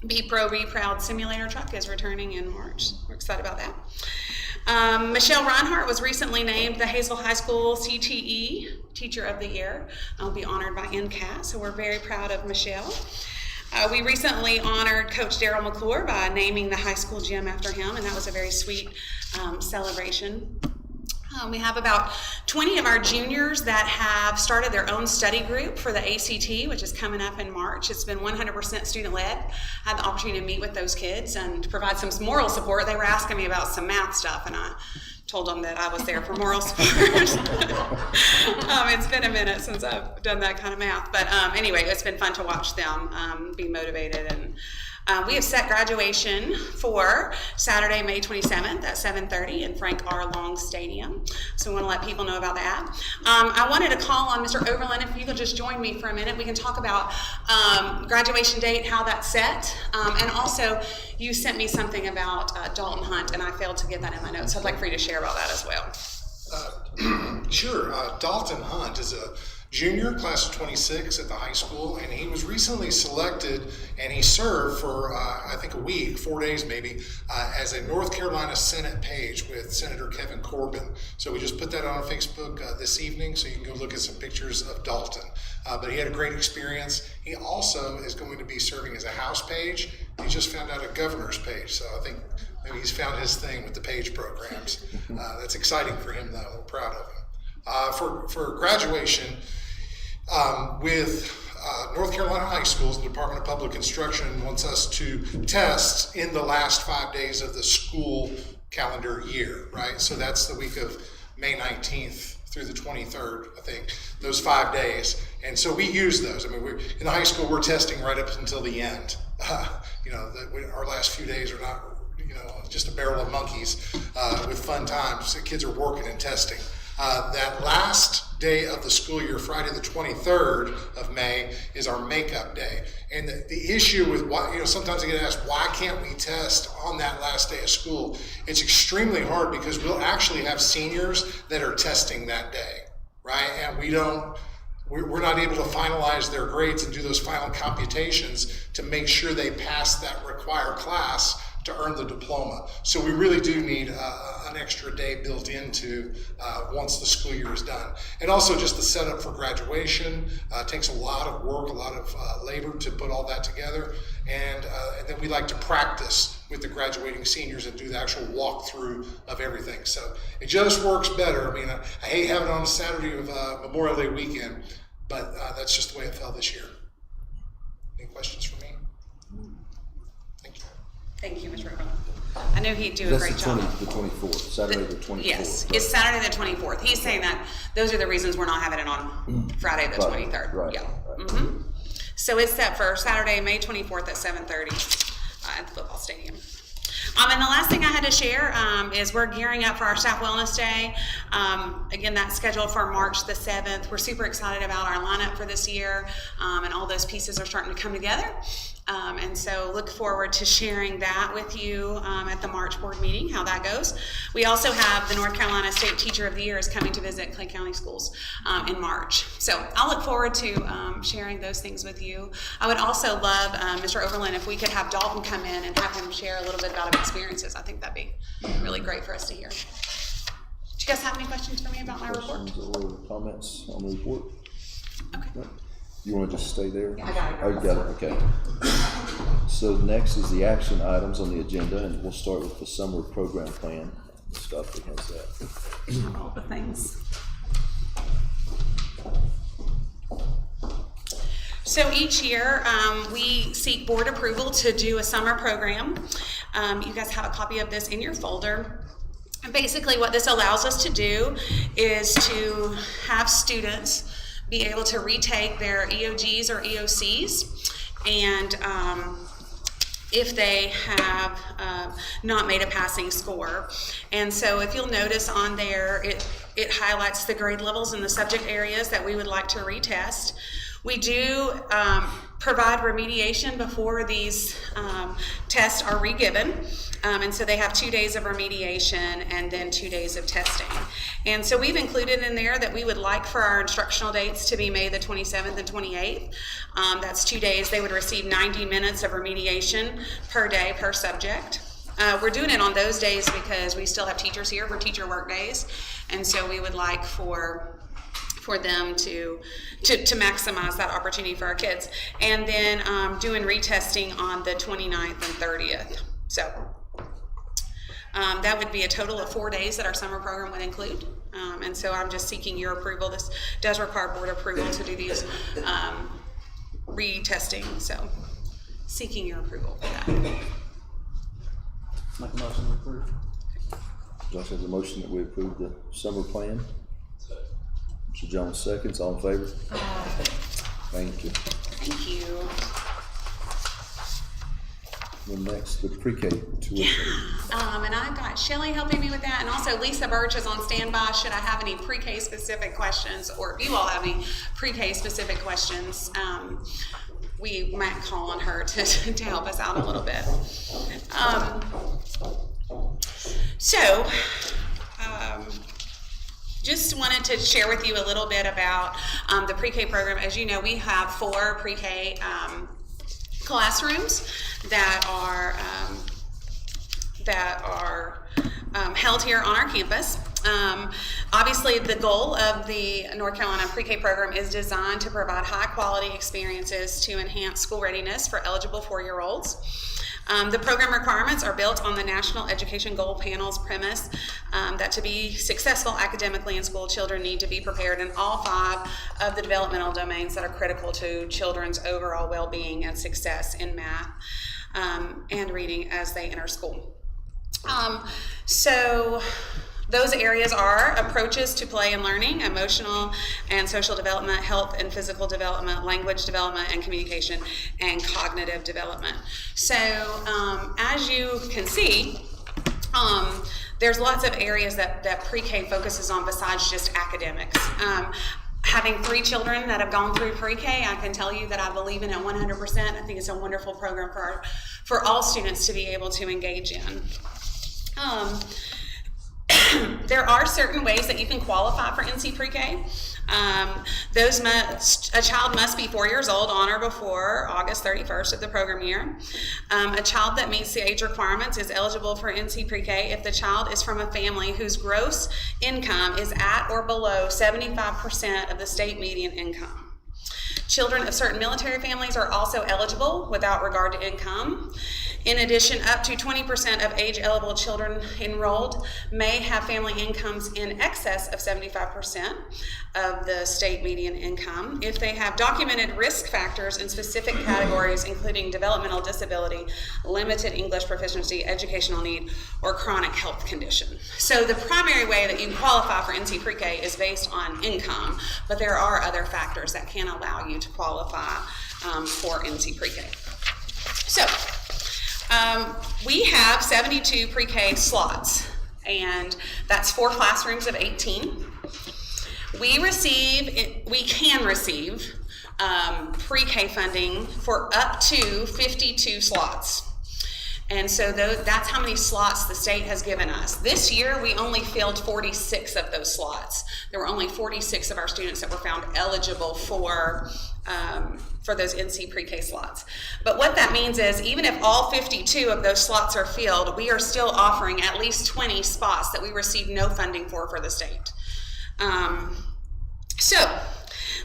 Be Pro, Be Proud simulator truck is returning in March. We're excited about that. Michelle Reinhardt was recently named the Hazel High School CTE Teacher of the Year. I'll be honored by NCAS, so we're very proud of Michelle. We recently honored Coach Daryl McClure by naming the high school gym after him, and that was a very sweet celebration. We have about 20 of our juniors that have started their own study group for the ACT, which is coming up in March. It's been 100% student-led. I had the opportunity to meet with those kids and to provide some moral support. They were asking me about some math stuff, and I told them that I was there for moral support. It's been a minute since I've done that kind of math, but anyway, it's been fun to watch them be motivated. And we have set graduation for Saturday, May 27th at 7:30 in Frank R. Long Stadium. So we want to let people know about that. I wanted to call on Mr. Overland, if you could just join me for a minute. We can talk about graduation date, how that's set, and also you sent me something about Dalton Hunt, and I failed to get that in my notes. So I'd like for you to share about that as well. Sure. Dalton Hunt is a junior, class of 26 at the high school, and he was recently selected, and he served for, I think, a week, 4 days maybe, as a North Carolina Senate page with Senator Kevin Corbin. So we just put that on Facebook this evening, so you can go look at some pictures of Dalton. But he had a great experience. He also is going to be serving as a House page. He just found out a governor's page, so I think maybe he's found his thing with the page programs. That's exciting for him, though. We're proud of him. For graduation, with North Carolina high schools, the Department of Public Instruction wants us to test in the last 5 days of the school calendar year, right? So that's the week of May 19th through the 23rd, I think, those 5 days. And so we use those. I mean, in the high school, we're testing right up until the end. Our last few days are not, just a barrel of monkeys with fun times. The kids are working and testing. That last day of the school year, Friday the 23rd of May, is our makeup day. And the issue with why, sometimes I get asked, why can't we test on that last day of school? It's extremely hard because we'll actually have seniors that are testing that day, right? And we're not able to finalize their grades and do those final computations to make sure they pass that required class to earn the diploma. So we really do need an extra day built into once the school year is done. And also just the setup for graduation takes a lot of work, a lot of labor to put all that together. And then we like to practice with the graduating seniors and do the actual walkthrough of everything. So it just works better. I mean, I hate having it on a Saturday of Memorial Day weekend, but that's just the way it fell this year. Any questions for me? Thank you. Thank you, Mr. Rickman. I know he'd do a That's great the job. 24th, Saturday the 24th. Yes, it's Saturday the 24th. He's saying that those are the reasons we're not having it on Friday the 23rd. Right. Yeah. Mm-hmm. So it's set for Saturday, May 24th at 7:30 at the football stadium. And the last thing I had to share is we're gearing up for our Staff Wellness Day. Again, that's scheduled for March the 7th. We're super excited about our lineup for this year, and all those pieces are starting to come together. And so look forward to sharing that with you at the March board meeting, how that goes. We also have the North Carolina State Teacher of the Year is coming to visit Clay County Schools in March. So I'll look forward to sharing those things with you. I would also love, Mr. Overland, if we could have Dalton come in and have him share a little bit about his experiences. I think that'd be really great for us to hear. Do you guys have any questions for me about my report? Questions or comments on the report? Okay. No? You want to just stay there? I got it. Oh, you got it, okay. So next is the action items on the agenda, and we'll start with the summer program plan. Scott has that. All the things. So each year, we seek board approval to do a summer program. You guys have a copy of this in your folder. And basically what this allows us to do is to have students be able to retake their EOGs or EOCs, and if they have not made a passing score. And so if you'll notice on there, it highlights the grade levels and the subject areas that we would like to retest. We do provide remediation before these tests are re-given. And so they have 2 days of remediation and then 2 days of testing. And so we've included in there that we would like for our instructional dates to be May the 27th and 28th. That's 2 days. They would receive 90 minutes of remediation per day per subject. We're doing it on those days because we still have teachers here for teacher work days. And so we would like for them to maximize that opportunity for our kids. And then doing retesting on the 29th and 30th. So that would be a total of 4 days that our summer program would include. And so I'm just seeking your approval. This does require board approval to do these retesting. So seeking your approval for that. Make a motion to approve. Josh has a motion that we approve the summer plan. Mr. Jones seconds. All in favor? Thank you. Thank you. Then next, the pre-K tuition. And I've got Shelly helping me with that, and also Lisa Birch is on standby should I have any pre-K specific questions, or if you all have any pre-K specific questions. We might call on her to help us out a little bit. Just wanted to share with you a little bit about the pre-K program. As you know, we have 4 pre-K classrooms that are held here on our campus. Obviously, the goal of the North Carolina pre-K program is designed to provide high-quality experiences to enhance school readiness for eligible 4-year-olds. The program requirements are built on the National Education Goal Panel's premise that to be successful academically in school, children need to be prepared in all 5 of the developmental domains that are critical to children's overall well-being and success in math and reading as they enter school. So those areas are approaches to play and learning, emotional and social development, health and physical development, language development and communication, and cognitive development. So as you can see, there's lots of areas that pre-K focuses on besides just academics. Having 3 children that have gone through pre-K, I can tell you that I believe in it 100%. I think it's a wonderful program for all students to be able to engage in. There are certain ways that you can qualify for NC Pre-K. A child must be 4 years old on or before August 31st of the program year. A child that meets the age requirements is eligible for NC Pre-K if the child is from a family whose gross income is at or below 75% of the state median income. Children of certain military families are also eligible without regard to income. In addition, up to 20% of age-eligible children enrolled may have family incomes in excess of 75% of the state median income if they have documented risk factors in specific categories, including developmental disability, limited English proficiency, educational need, or chronic health condition. So the primary way that you qualify for NC Pre-K is based on income, but there are other factors that can allow you to qualify for NC Pre-K. So, we have 72 pre-K slots, and that's 4 classrooms of 18. We can receive pre-K funding for up to 52 slots. And so that's how many slots the state has given us. This year, we only filled 46 of those slots. There were only 46 of our students that were found eligible for those NC Pre-K slots. But what that means is even if all 52 of those slots are filled, we are still offering at least 20 spots that we receive no funding for the state. So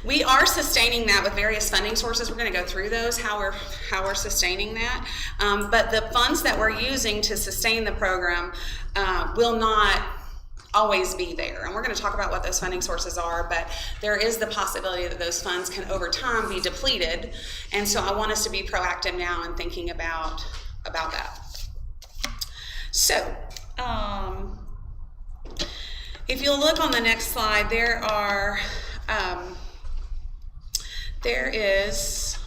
we are sustaining that with various funding sources. We're going to go through those, how we're sustaining that. But the funds that we're using to sustain the program will not always be there. And we're going to talk about what those funding sources are, but there is the possibility that those funds can over time be depleted. And so I want us to be proactive now in thinking about that. So, if you'll look on the next slide, there is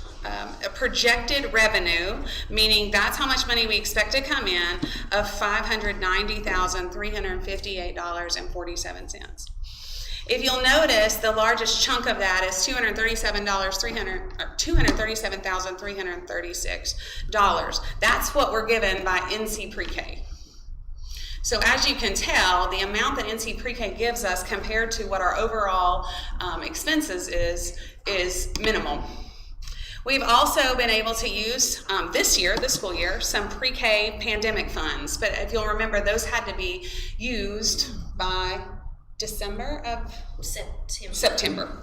a projected revenue, meaning that's how much money we expect to come in, of $590,358.47. If you'll notice, the largest chunk of that is $237,336. That's what we're given by NC Pre-K. So as you can tell, the amount that NC Pre-K gives us compared to what our overall expenses is minimal. We've also been able to use this school year, some pre-K pandemic funds. But if you'll remember, those had to be used by September. Yeah, September.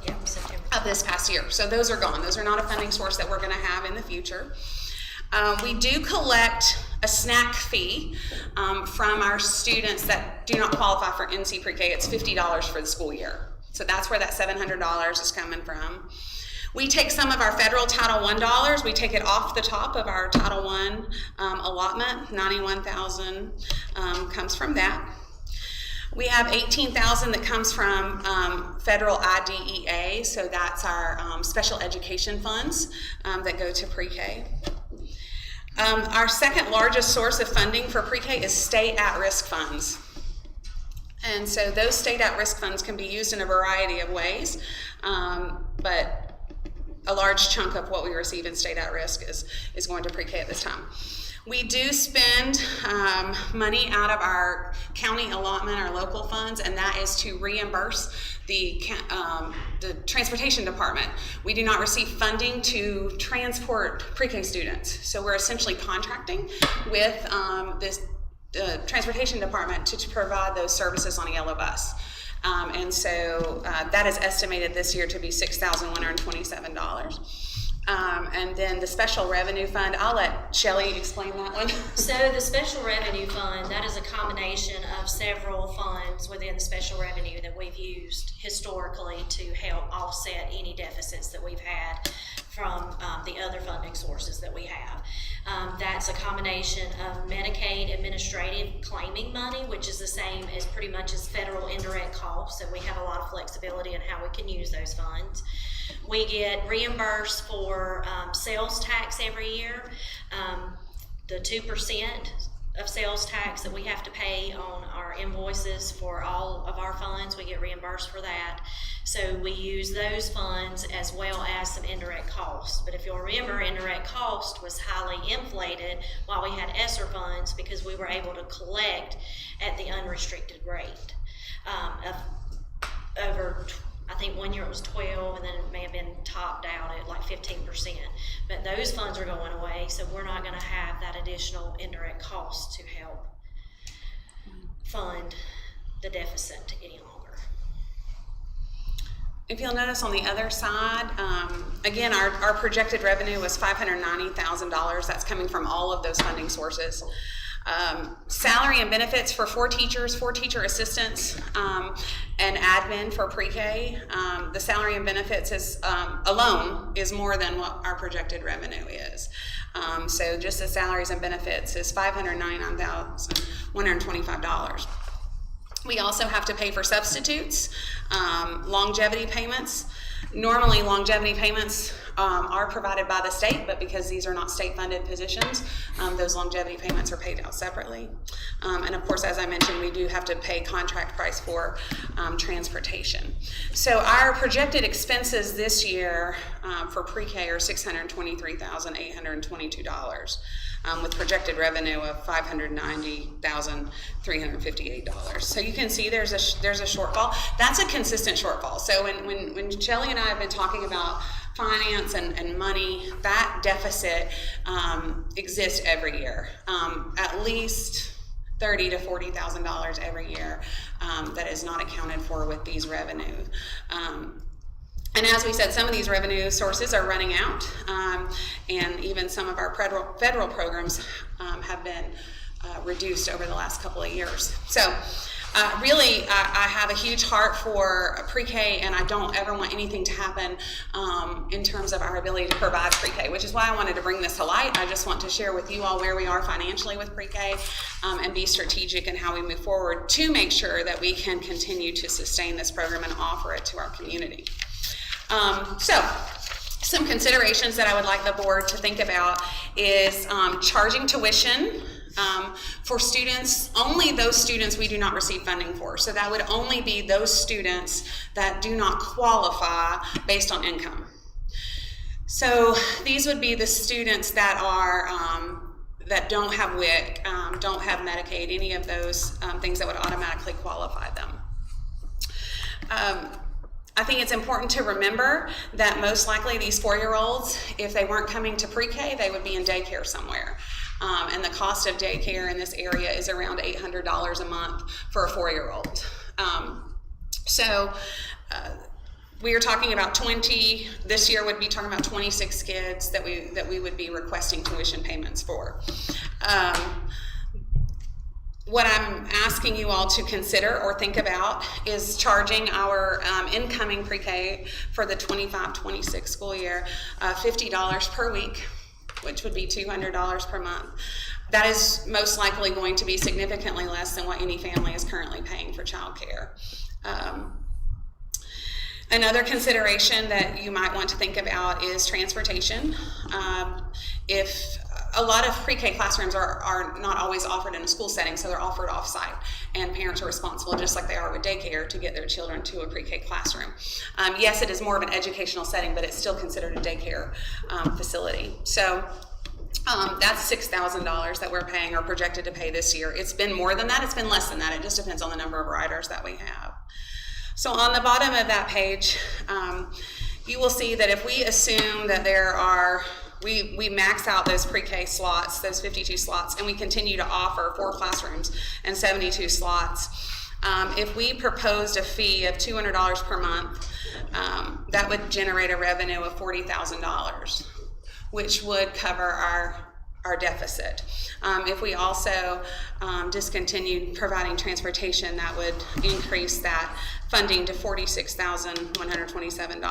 Of this past year. So those are gone. Those are not a funding source that we're going to have in the future. We do collect a snack fee from our students that do not qualify for NC Pre-K. It's $50 for the school year. So that's where that $700 is coming from. We take some of our federal Title I dollars, we take it off the top of our Title I allotment. $91,000 comes from that. We have $18,000 that comes from federal IDEA, so that's our special education funds that go to pre-K. Our second largest source of funding for pre-K is state at-risk funds. And so those state at-risk funds can be used in a variety of ways, but a large chunk of what we receive in state at-risk is going to pre-K at this time. We do spend money out of our county allotment, our local funds, and that is to reimburse the transportation department. We do not receive funding to transport pre-K students, so we're essentially contracting with this transportation department to provide those services on a yellow bus. And so that is estimated this year to be $6,127. And then the special revenue fund, I'll let Shelley explain that one. So the special revenue fund, that is a combination of several funds within the special revenue that we've used historically to help offset any deficits that we've had from the other funding sources that we have. That's a combination of Medicaid administrative claiming money, which is the same as pretty much as federal indirect costs, so we have a lot of flexibility in how we can use those funds. We get reimbursed for sales tax every year. The 2% of sales tax that we have to pay on our invoices for all of our funds, we get reimbursed for that. So we use those funds as well as some indirect costs. But if you'll remember, indirect cost was highly inflated while we had ESSER funds because we were able to collect at the unrestricted rate of over I think one year it was 12, and then it may have been topped out at like 15%. But those funds are going away, so we're not going to have that additional indirect cost to help fund the deficit any longer. If you'll notice on the other side, again, our projected revenue was $590,000. That's coming from all of those funding sources. Salary and benefits for 4 teachers, 4 teacher assistants, and admin for pre-K. The salary and benefits is alone is more than what our projected revenue is. So just the salaries and benefits is $599,125. We also have to pay for substitutes, longevity payments. Normally, longevity payments are provided by the state, but because these are not state-funded positions, those longevity payments are paid out separately. And of course, as I mentioned, we do have to pay contract price for transportation. So our projected expenses this year for pre-K are $623,822. With projected revenue of $590,358. So you can see there's a shortfall. That's a consistent shortfall. So when Shelley and I have been talking about finance and money, that deficit exists every year. At least $30,000 to $40,000 every year that is not accounted for with these revenues. And as we said, some of these revenue sources are running out, and even some of our federal programs have been reduced over the last couple of years. So really, I have a huge heart for pre-K, and I don't ever want anything to happen in terms of our ability to provide pre-K, which is why I wanted to bring this to light. I just want to share with you all where we are financially with pre-K and be strategic in how we move forward to make sure that we can continue to sustain this program and offer it to our community. So some considerations that I would like the board to think about is charging tuition for students, only those students we do not receive funding for. So that would only be those students that do not qualify based on income. So these would be the students that are that don't have WIC, don't have Medicaid, any of those things that would automatically qualify them. I think it's important to remember that most likely these 4-year-olds, if they weren't coming to pre-K, they would be in daycare somewhere. And the cost of daycare in this area is around $800 a month for a 4-year-old. So we are talking about 20, this year would be talking about 26 kids that we would be requesting tuition payments for. What I'm asking you all to consider or think about is charging our incoming pre-K for the 25-26 school year $50 per week, which would be $200 per month. That is most likely going to be significantly less than what any family is currently paying for childcare. Another consideration that you might want to think about is transportation. If a lot of pre-K classrooms are not always offered in a school setting, so they're offered off-site, and parents are responsible, just like they are with daycare, to get their children to a pre-K classroom. Yes, it is more of an educational setting, but it's still considered a daycare facility. So that's $6,000 that we're paying or projected to pay this year. It's been more than that, it's been less than that. It just depends on the number of riders that we have. So on the bottom of that page, you will see that if we assume that there are we max out those pre-K slots, those 52 slots, and we continue to offer 4 classrooms and 72 slots. If we proposed a fee of $200 per month, that would generate a revenue of $40,000, which would cover our deficit. If we also discontinued providing transportation, that would increase that funding to $46,127.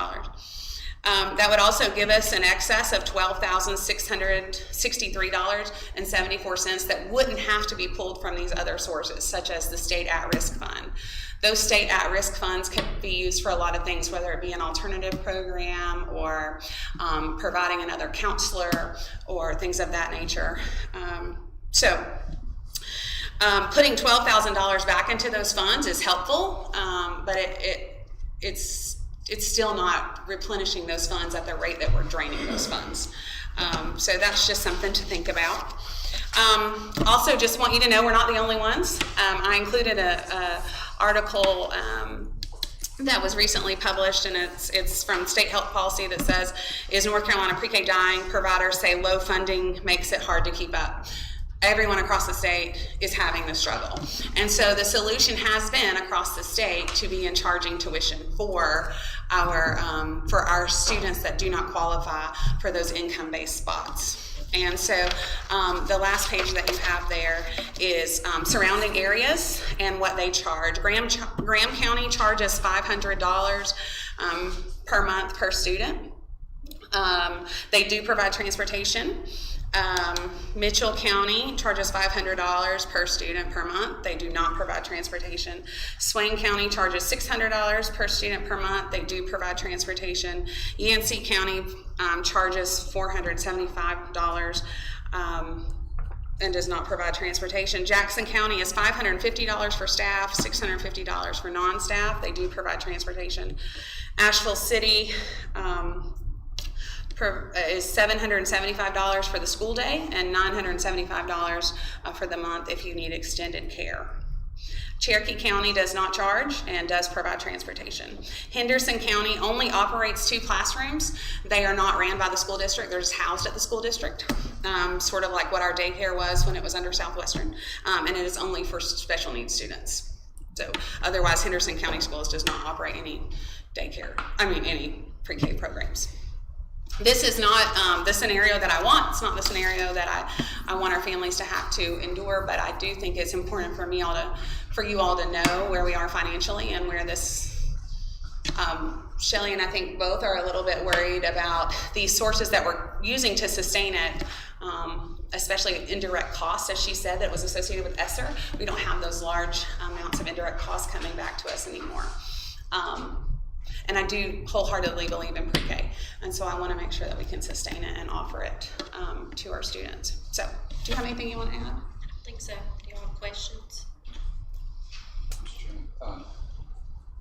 That would also give us an excess of $12,663.74 that wouldn't have to be pulled from these other sources, such as the state at-risk fund. Those state at-risk funds can be used for a lot of things, whether it be an alternative program or providing another counselor or things of that nature. Putting $12,000 back into those funds is helpful, but it's still not replenishing those funds at the rate that we're draining those funds. So that's just something to think about. Also, just want you to know we're not the only ones. I included a article that was recently published, and it's from state health policy that says, is North Carolina pre-K dying? Providers say low funding makes it hard to keep up. Everyone across the state is having this struggle. And so the solution has been across the state to begin charging tuition for our students that do not qualify for those income-based spots. And so the last page that you have there is surrounding areas and what they charge. Graham County charges $500 per month per student. They do provide transportation. Mitchell County charges $500 per student per month. They do not provide transportation. Swain County charges $600 per student per month. They do provide transportation. Yancey County charges $475 and does not provide transportation. Jackson County is $550 for staff, $650 for non-staff. They do provide transportation. Asheville City is $775 for the school day and $975 for the month if you need extended care. Cherokee County does not charge and does provide transportation. Henderson County only operates 2 classrooms. They are not ran by the school district. They're just housed at the school district, sort of like what our daycare was when it was under Southwestern, and it is only for special needs students. So otherwise, Henderson County Schools does not operate any any pre-K programs. This is not the scenario that I want. It's not the scenario that I want our families to have to endure, but I do think it's important for you all to know where we are financially and where this, Shelley and I think both are a little bit worried about these sources that we're using to sustain it, especially indirect costs, as she said, that was associated with ESSER. We don't have those large amounts of indirect costs coming back to us anymore. And I do wholeheartedly believe in pre-K, and so I want to make sure that we can sustain it and offer it to our students. So, do you have anything you want to add? I don't think so. Do you have questions? Mr. Chairman,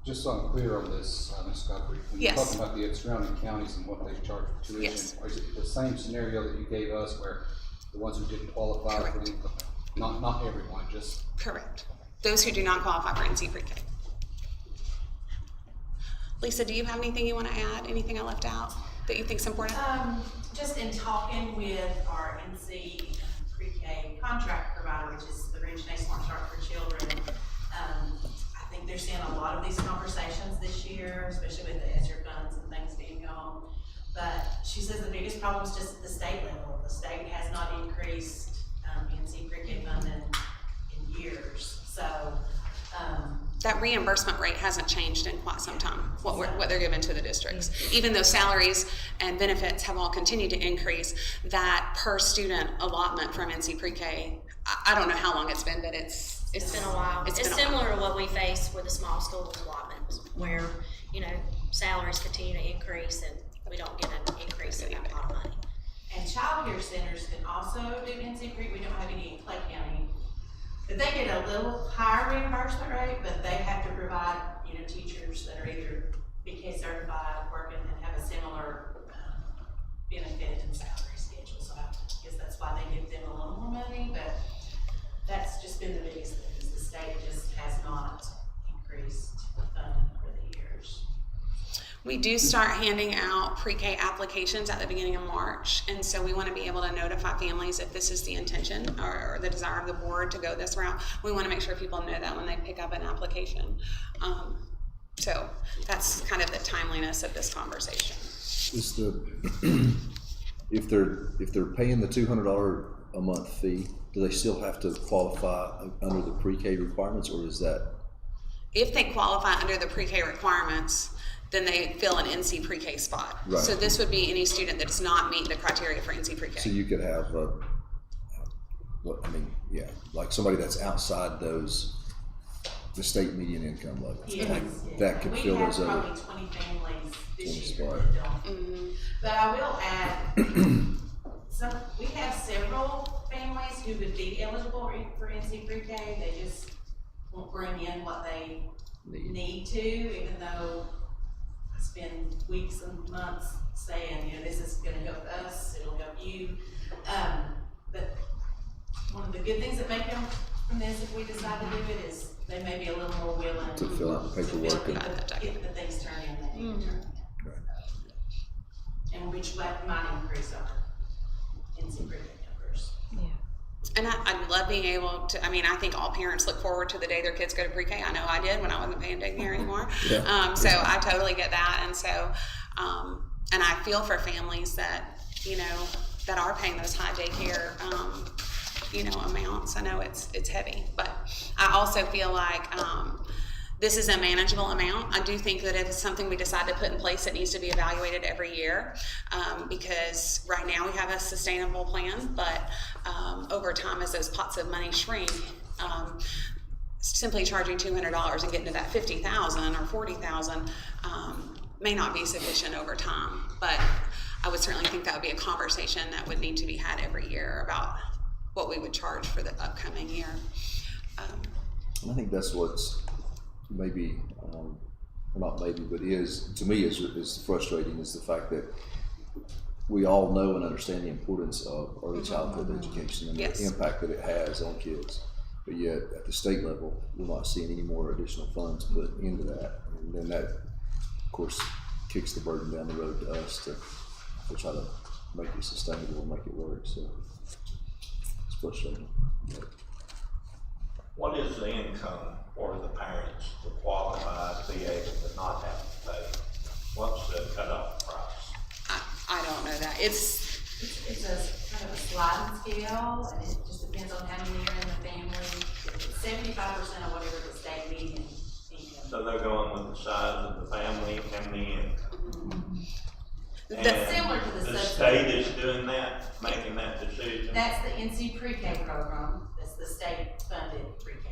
just so I'm clear on this, Ms. Godfrey, when Yes. you're talking about the surrounding counties and what they charge for tuition, Yes. is it the same scenario that you gave us where the ones who didn't qualify Correct. for the, not everyone, just Correct. Those who do not qualify for NC pre-K. Lisa, do you have anything you want to add? Anything I left out that you think is important? Just in talking with our NC pre-K contract provider, which is the Rich Day Smart Start for Children, I think they're seeing a lot of these conversations this year, especially with the ESSER funds and things being gone. But she says the biggest problem is just at the state level. The state has not increased NC pre-K funding in years. So that reimbursement rate hasn't changed in quite some time, what they're given to the districts. Even though salaries and benefits have all continued to increase, that per student allotment from NC pre-K, I don't know how long it's been, but it's been a while. It's similar to what we face with the small school allotments, where, salaries continue to increase and we don't get an increase in that pot of money. and child care centers can also do NC pre. We don't have any in Clay County. But they get a little higher reimbursement rate, but they have to provide, teachers that are either BK certified, working, and have a similar benefit and salary schedule. So I guess that's why they give them a little more money, but that's just been the biggest thing, is the state just has not increased funding over the years. We do start handing out pre-K applications at the beginning of March, and so we want to be able to notify families if this is the intention or the desire of the board to go this route. We want to make sure people know that when they pick up an application. So that's kind of the timeliness of this conversation. Is if they're paying the $200 a month fee, do they still have to qualify under the pre-K requirements, or is that? If they qualify under the pre-K requirements, then they fill an NC pre-K spot. Right. So this would be any student that does not meet the criteria for NC pre-K. So you could have, like somebody that's outside the state median income levels. Yes, that could fill those We other have probably 20 families this year spot. that don't. But I will add, we have several families who would be eligible for NC pre-K. They just won't bring in what they need to, even though I spend weeks and months saying, this is gonna help us, it'll help you. But one of the good things that may come from this, if we decide to do it, is they may be a little more willing. To fill out the paperwork and- Get the things turned in, they need to turn in. And which might increase our NC pre-K numbers. And I love being able to, I mean, I think all parents look forward to the day their kids go to pre-K. I know I did when I wasn't paying daycare anymore. Yeah. So I totally get that. And so, and I feel for families that, you know, that are paying those high daycare, you know, amounts. I know it's heavy, but I also feel like, this is a manageable amount. I do think that if it's something we decide to put in place, it needs to be evaluated every year, because right now we have a sustainable plan, but over time as those pots of money shrink, simply charging $200 and getting to that $50,000 or $40,000 may not be sufficient over time. But I would certainly think that would be a conversation that would need to be had every year about what we would charge for the upcoming year. And I think that's what's maybe, well not maybe, but is, to me is frustrating, is the fact that we all know and understand the importance of early childhood education and the impact that it has on kids. But yet at the state level, we're not seeing any more additional funds put into that. And then that, of course, kicks the burden down the road to us to try to make it sustainable and make it work. So it's frustrating. What is the income for the parents to qualify to be able to not have to pay? What's the cutoff price? I don't know that. It's a kind of a sliding scale, and it just depends on how many are in the family. It's 75% of whatever the state median income. So they're going with the size of the family and the income. That's similar to the state is doing that, making that decision. That's the NC pre-K program. That's the state funded pre-K.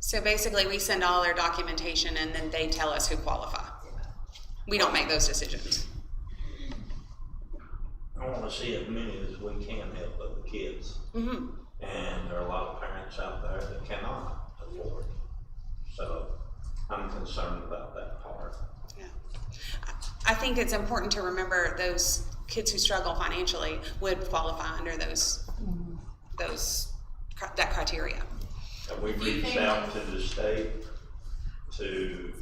so basically we send all their documentation and then they tell us who qualify. We don't make those decisions. I want to see as many as we can help other kids. Mm-hmm. And there are a lot of parents out there that cannot afford. So I'm concerned about that part. Yeah. I think it's important to remember those kids who struggle financially would qualify under that criteria. Have we reached out to the state to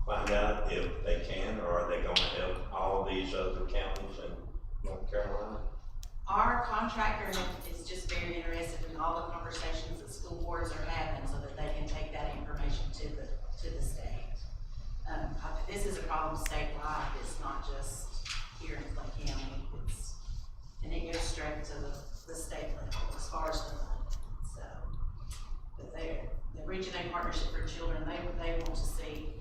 find out if they can, or are they going to help all these other counties in North Carolina? Our contractor is just very interested in all the conversations that school boards are having so that they can take that information to the state. This is a problem statewide. It's not just here in Clay County. And it goes straight to the state level as far as the funding. So, but they're reaching a partnership for children. They want to see,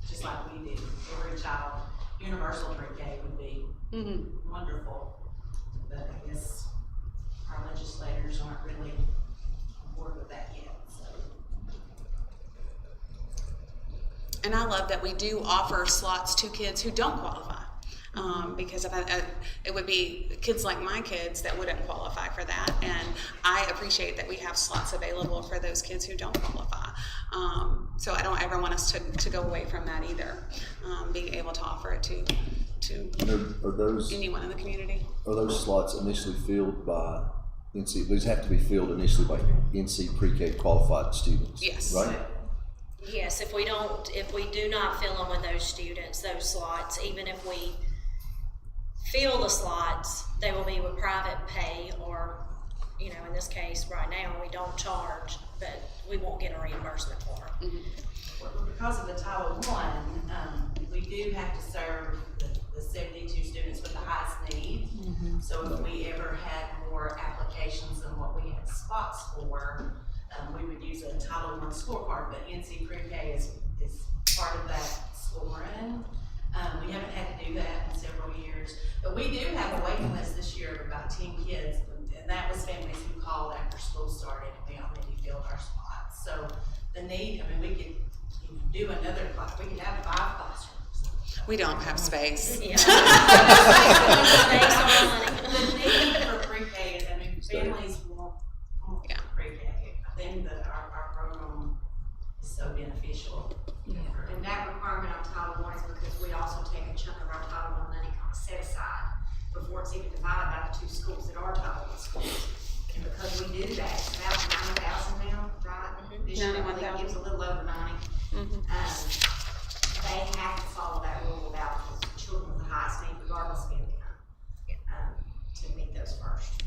just like we do, every child, universal pre-K would be wonderful. But I guess our legislators aren't really on board with that yet. So. And I love that we do offer slots to kids who don't qualify. Because it would be kids like my kids that wouldn't qualify for that. And I appreciate that we have slots available for those kids who don't qualify. So I don't ever want us to go away from that either, being able to offer it to anyone in the community. Are those slots initially filled by NC? These have to be filled initially by NC pre-K qualified students. Yes. Right? Yes, if we do not fill them with those students, those slots, even if we fill the slots, they will be with private pay, or, you know, in this case, right now, we don't charge, but we won't get a reimbursement for it. Well, because of the Title I, we do have to serve the 72 students with the highest need. So if we ever had more applications than what we had spots for, we would use a Title I scorecard, but NC pre-K is part of that scoring. We haven't had to do that in several years, but we do have a waiting list this year of about 10 kids, and that was families who called after school started, and we already filled our spots. So the need, I mean, we could do another class, we could have 5 classrooms. We don't have space. Yeah. The need for pre-K is, I mean, families want pre-K. I think that our program is so beneficial. And that requirement on Title I is because we also take a chunk of our Title I money kind of set aside before it's even divided by the 2 schools that are Title I schools. And because we do that, it's about $90,000 now, right? tuition, I believe it was a little over 90. They have to follow that rule about the children with the highest need, regardless of income, to meet those first.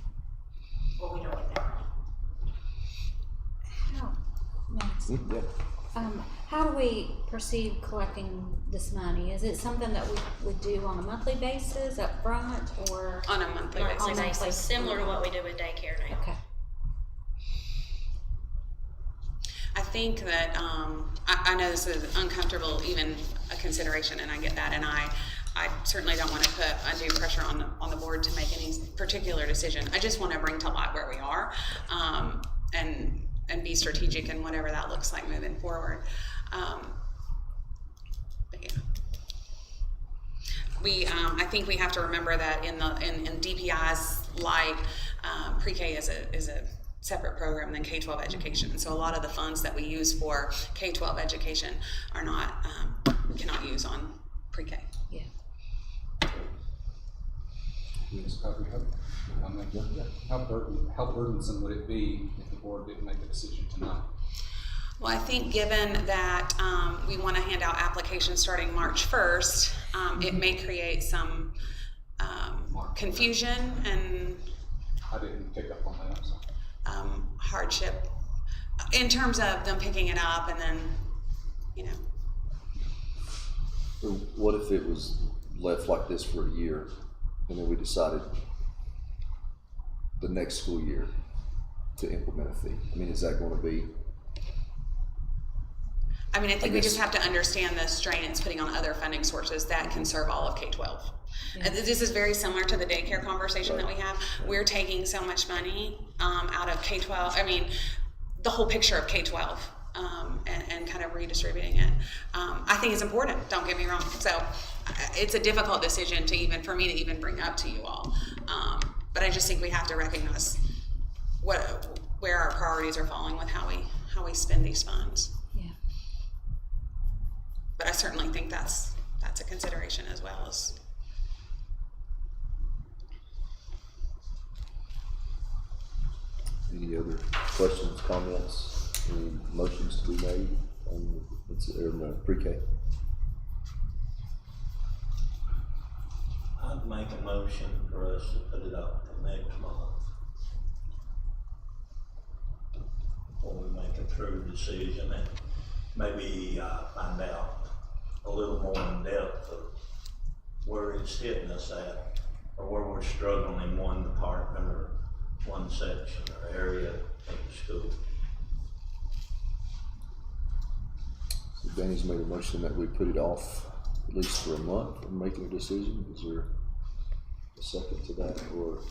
Or we don't get that money. How do we perceive collecting this money? Is it something that we would do on a monthly basis up front or? On a monthly Monthly basis. basis, similar to what we do with daycare now. Okay. I think that, I know this is uncomfortable, even a consideration, and I get that, and I certainly don't want to put undue pressure on the board to make any particular decision. I just want to bring to light where we are, and be strategic in whatever that looks like moving forward. But yeah. I think we have to remember that in DPI's light, pre-K is a separate program than K-12 education. And so a lot of the funds that we use for K-12 education are not, cannot use on pre-K. Yeah. How burdensome would it be if the board didn't make a decision tonight? Well, I think given that we want to hand out applications starting March 1st, it may create some confusion and I didn't pick up on that, so. hardship in terms of them picking it up and then, So what if it was left like this for a year, and then we decided the next school year to implement a fee? I mean, is that going to be? I think we just have to understand the strain it's putting on other funding sources that can serve all of K-12. Yeah. This is very similar to the daycare conversation that we have. We're taking so much money out of K-12, the whole picture of K-12, and kind of redistributing it. I think it's important, don't get me wrong. So it's a difficult decision for me to even bring up to you all. But I just think we have to recognize where our priorities are falling with how we spend these funds. But I certainly think that's a consideration as well as. Any other questions, comments, any motions to be made on the pre-K? I'd make a motion for us to put it up to next month. When we make a true decision and maybe find out a little more in depth of where it's hitting us at, or where we're struggling in one department or one section or area of the school. So Danny's made a motion that we put it off at least for a month from making a decision. Is there a second to that, or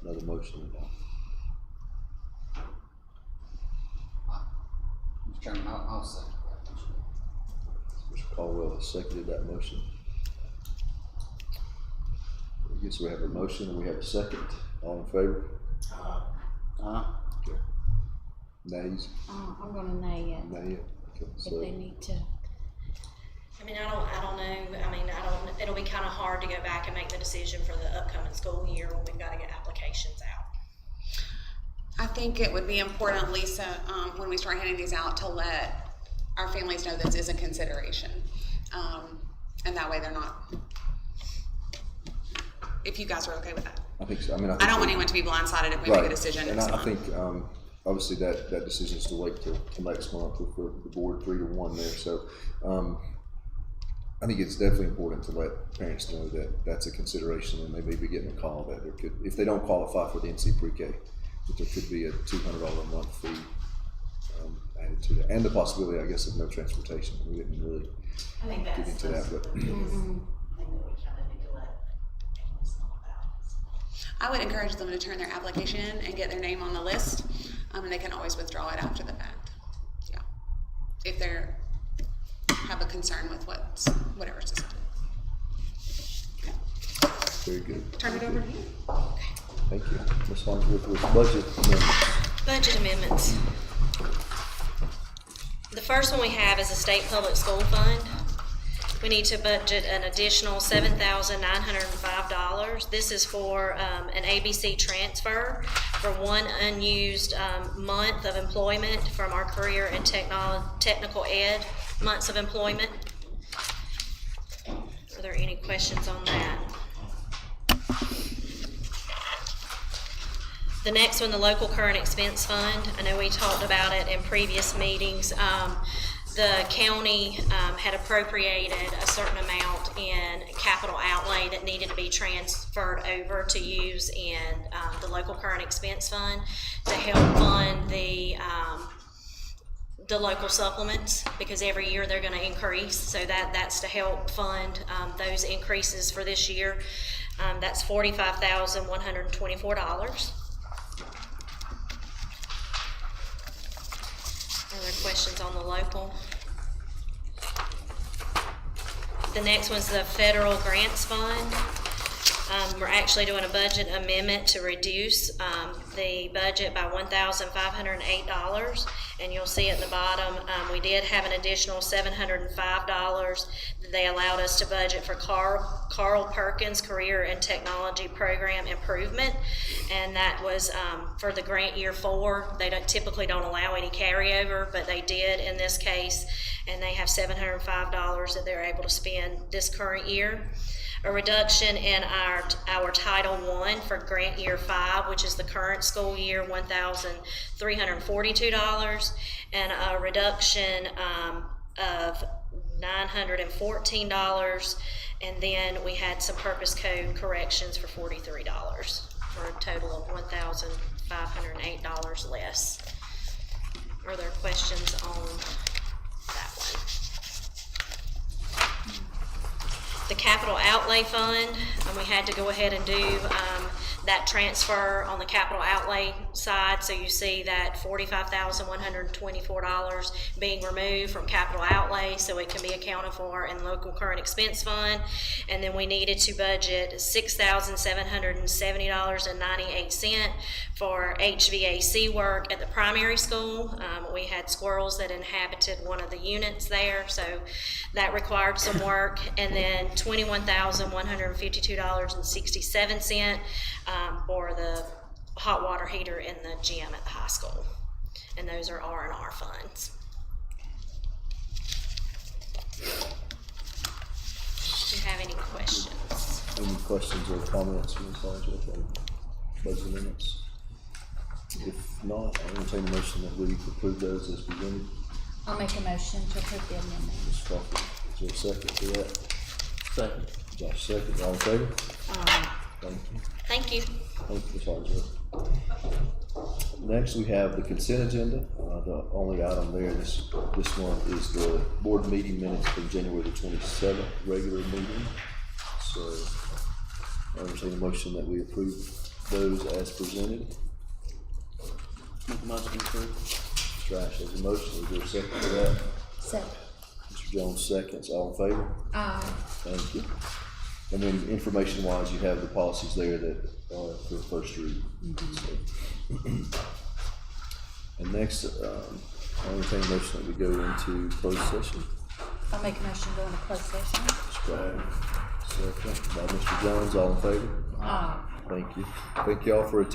another motion? Mr. Chairman, I'll second that. Mr. Caldwell has seconded that motion. I guess we have a motion and we have a second. All in favor? Okay. Nays? I'm gonna nay it. Nay it. Okay, If so they need to. I don't know. It'll be kind of hard to go back and make the decision for the upcoming school year when we've got to get applications out. I think it would be important, Lisa, when we start handing these out, to let our families know this is a consideration. And that way they're not, if you guys are okay with that. I think so. I don't want anyone to be blindsided if we make a decision and next I month. think obviously that decision is to wait till next month for the board 3-1 there. So I think it's definitely important to let parents know that that's a consideration, and they may be getting a call that there could, if they don't qualify for the NC Pre-K, that there could be a $200 a month fee added to that, and the possibility, I guess, of no transportation. We didn't really get into that, but. I would encourage them to turn their application in and get their name on the list, and they can always withdraw it after the fact. Yeah, if they have a concern with whatever system. Okay. Very good. Turn it over to you. Okay. Thank you. Ms. Farnsworth with budget amendments. Budget amendments. The first one we have is the state public school fund. We need to budget an additional $7,905. This is for an ABC transfer for one unused month of employment from our career and technical ed months of employment. Are there any questions on that? The next one, the local current expense fund. I know we talked about it in previous meetings. The county had appropriated a certain amount in capital outlay that needed to be transferred over to use in the local current expense fund to help fund the local supplements, because every year they're going to increase. So that's to help fund those increases for this year. That's $45,124. Other questions on the local? The next one's the federal grants fund. We're actually doing a budget amendment to reduce the budget by $1,508, and you'll see at the bottom we did have an additional $705 that they allowed us to budget for Carl Perkins Career and Technology Program Improvement, and that was for the grant year 4. They typically don't allow any carryover, but they did in this case, and they have $705 that they're able to spend this current year. A reduction in our Title I for grant year 5, which is the current school year, $1,342, and a reduction of $914, and then we had some purpose code corrections for $43, for a total of $1,508 less. Are there questions on that one? The capital outlay fund, we had to go ahead and do that transfer on the capital outlay side. So you see that $45,124 being removed from capital outlay so it can be accounted for in local current expense fund. And then we needed to budget $6,770.98 for HVAC work at the primary school. We had squirrels that inhabited one of the units there, so that required some work. And then $21,152.67 for the hot water heater in the gym at the high school. And those are R&R funds. Do you have any questions? Any questions or comments from the college on budget amendments? If not, I'll entertain a motion that we approve those as presented. I'll make a motion to approve the amendment. Ms. Crawford, is there a second to that? Second. Josh, second. All in favor? Thank you. Thank you. Thank you, Ms. Hardsworth. Next, we have the consent agenda. The only item there this month is the board meeting minutes from January the 27th, regular meeting. So I entertain a motion that we approve those as presented. Make a motion to approve. Mr. Ash has a motion. Is there a second to that? Second. Mr. Jones seconds. All in favor? Aye. Thank you. And then information-wise, you have the policies there that are for first read. So. And next, I'll entertain a motion that we go into closed session. I'll make a motion to go into closed session. Ms. Crawford, second by Mr. Jones. All in favor? Aye. Thank you. Thank you all for attending.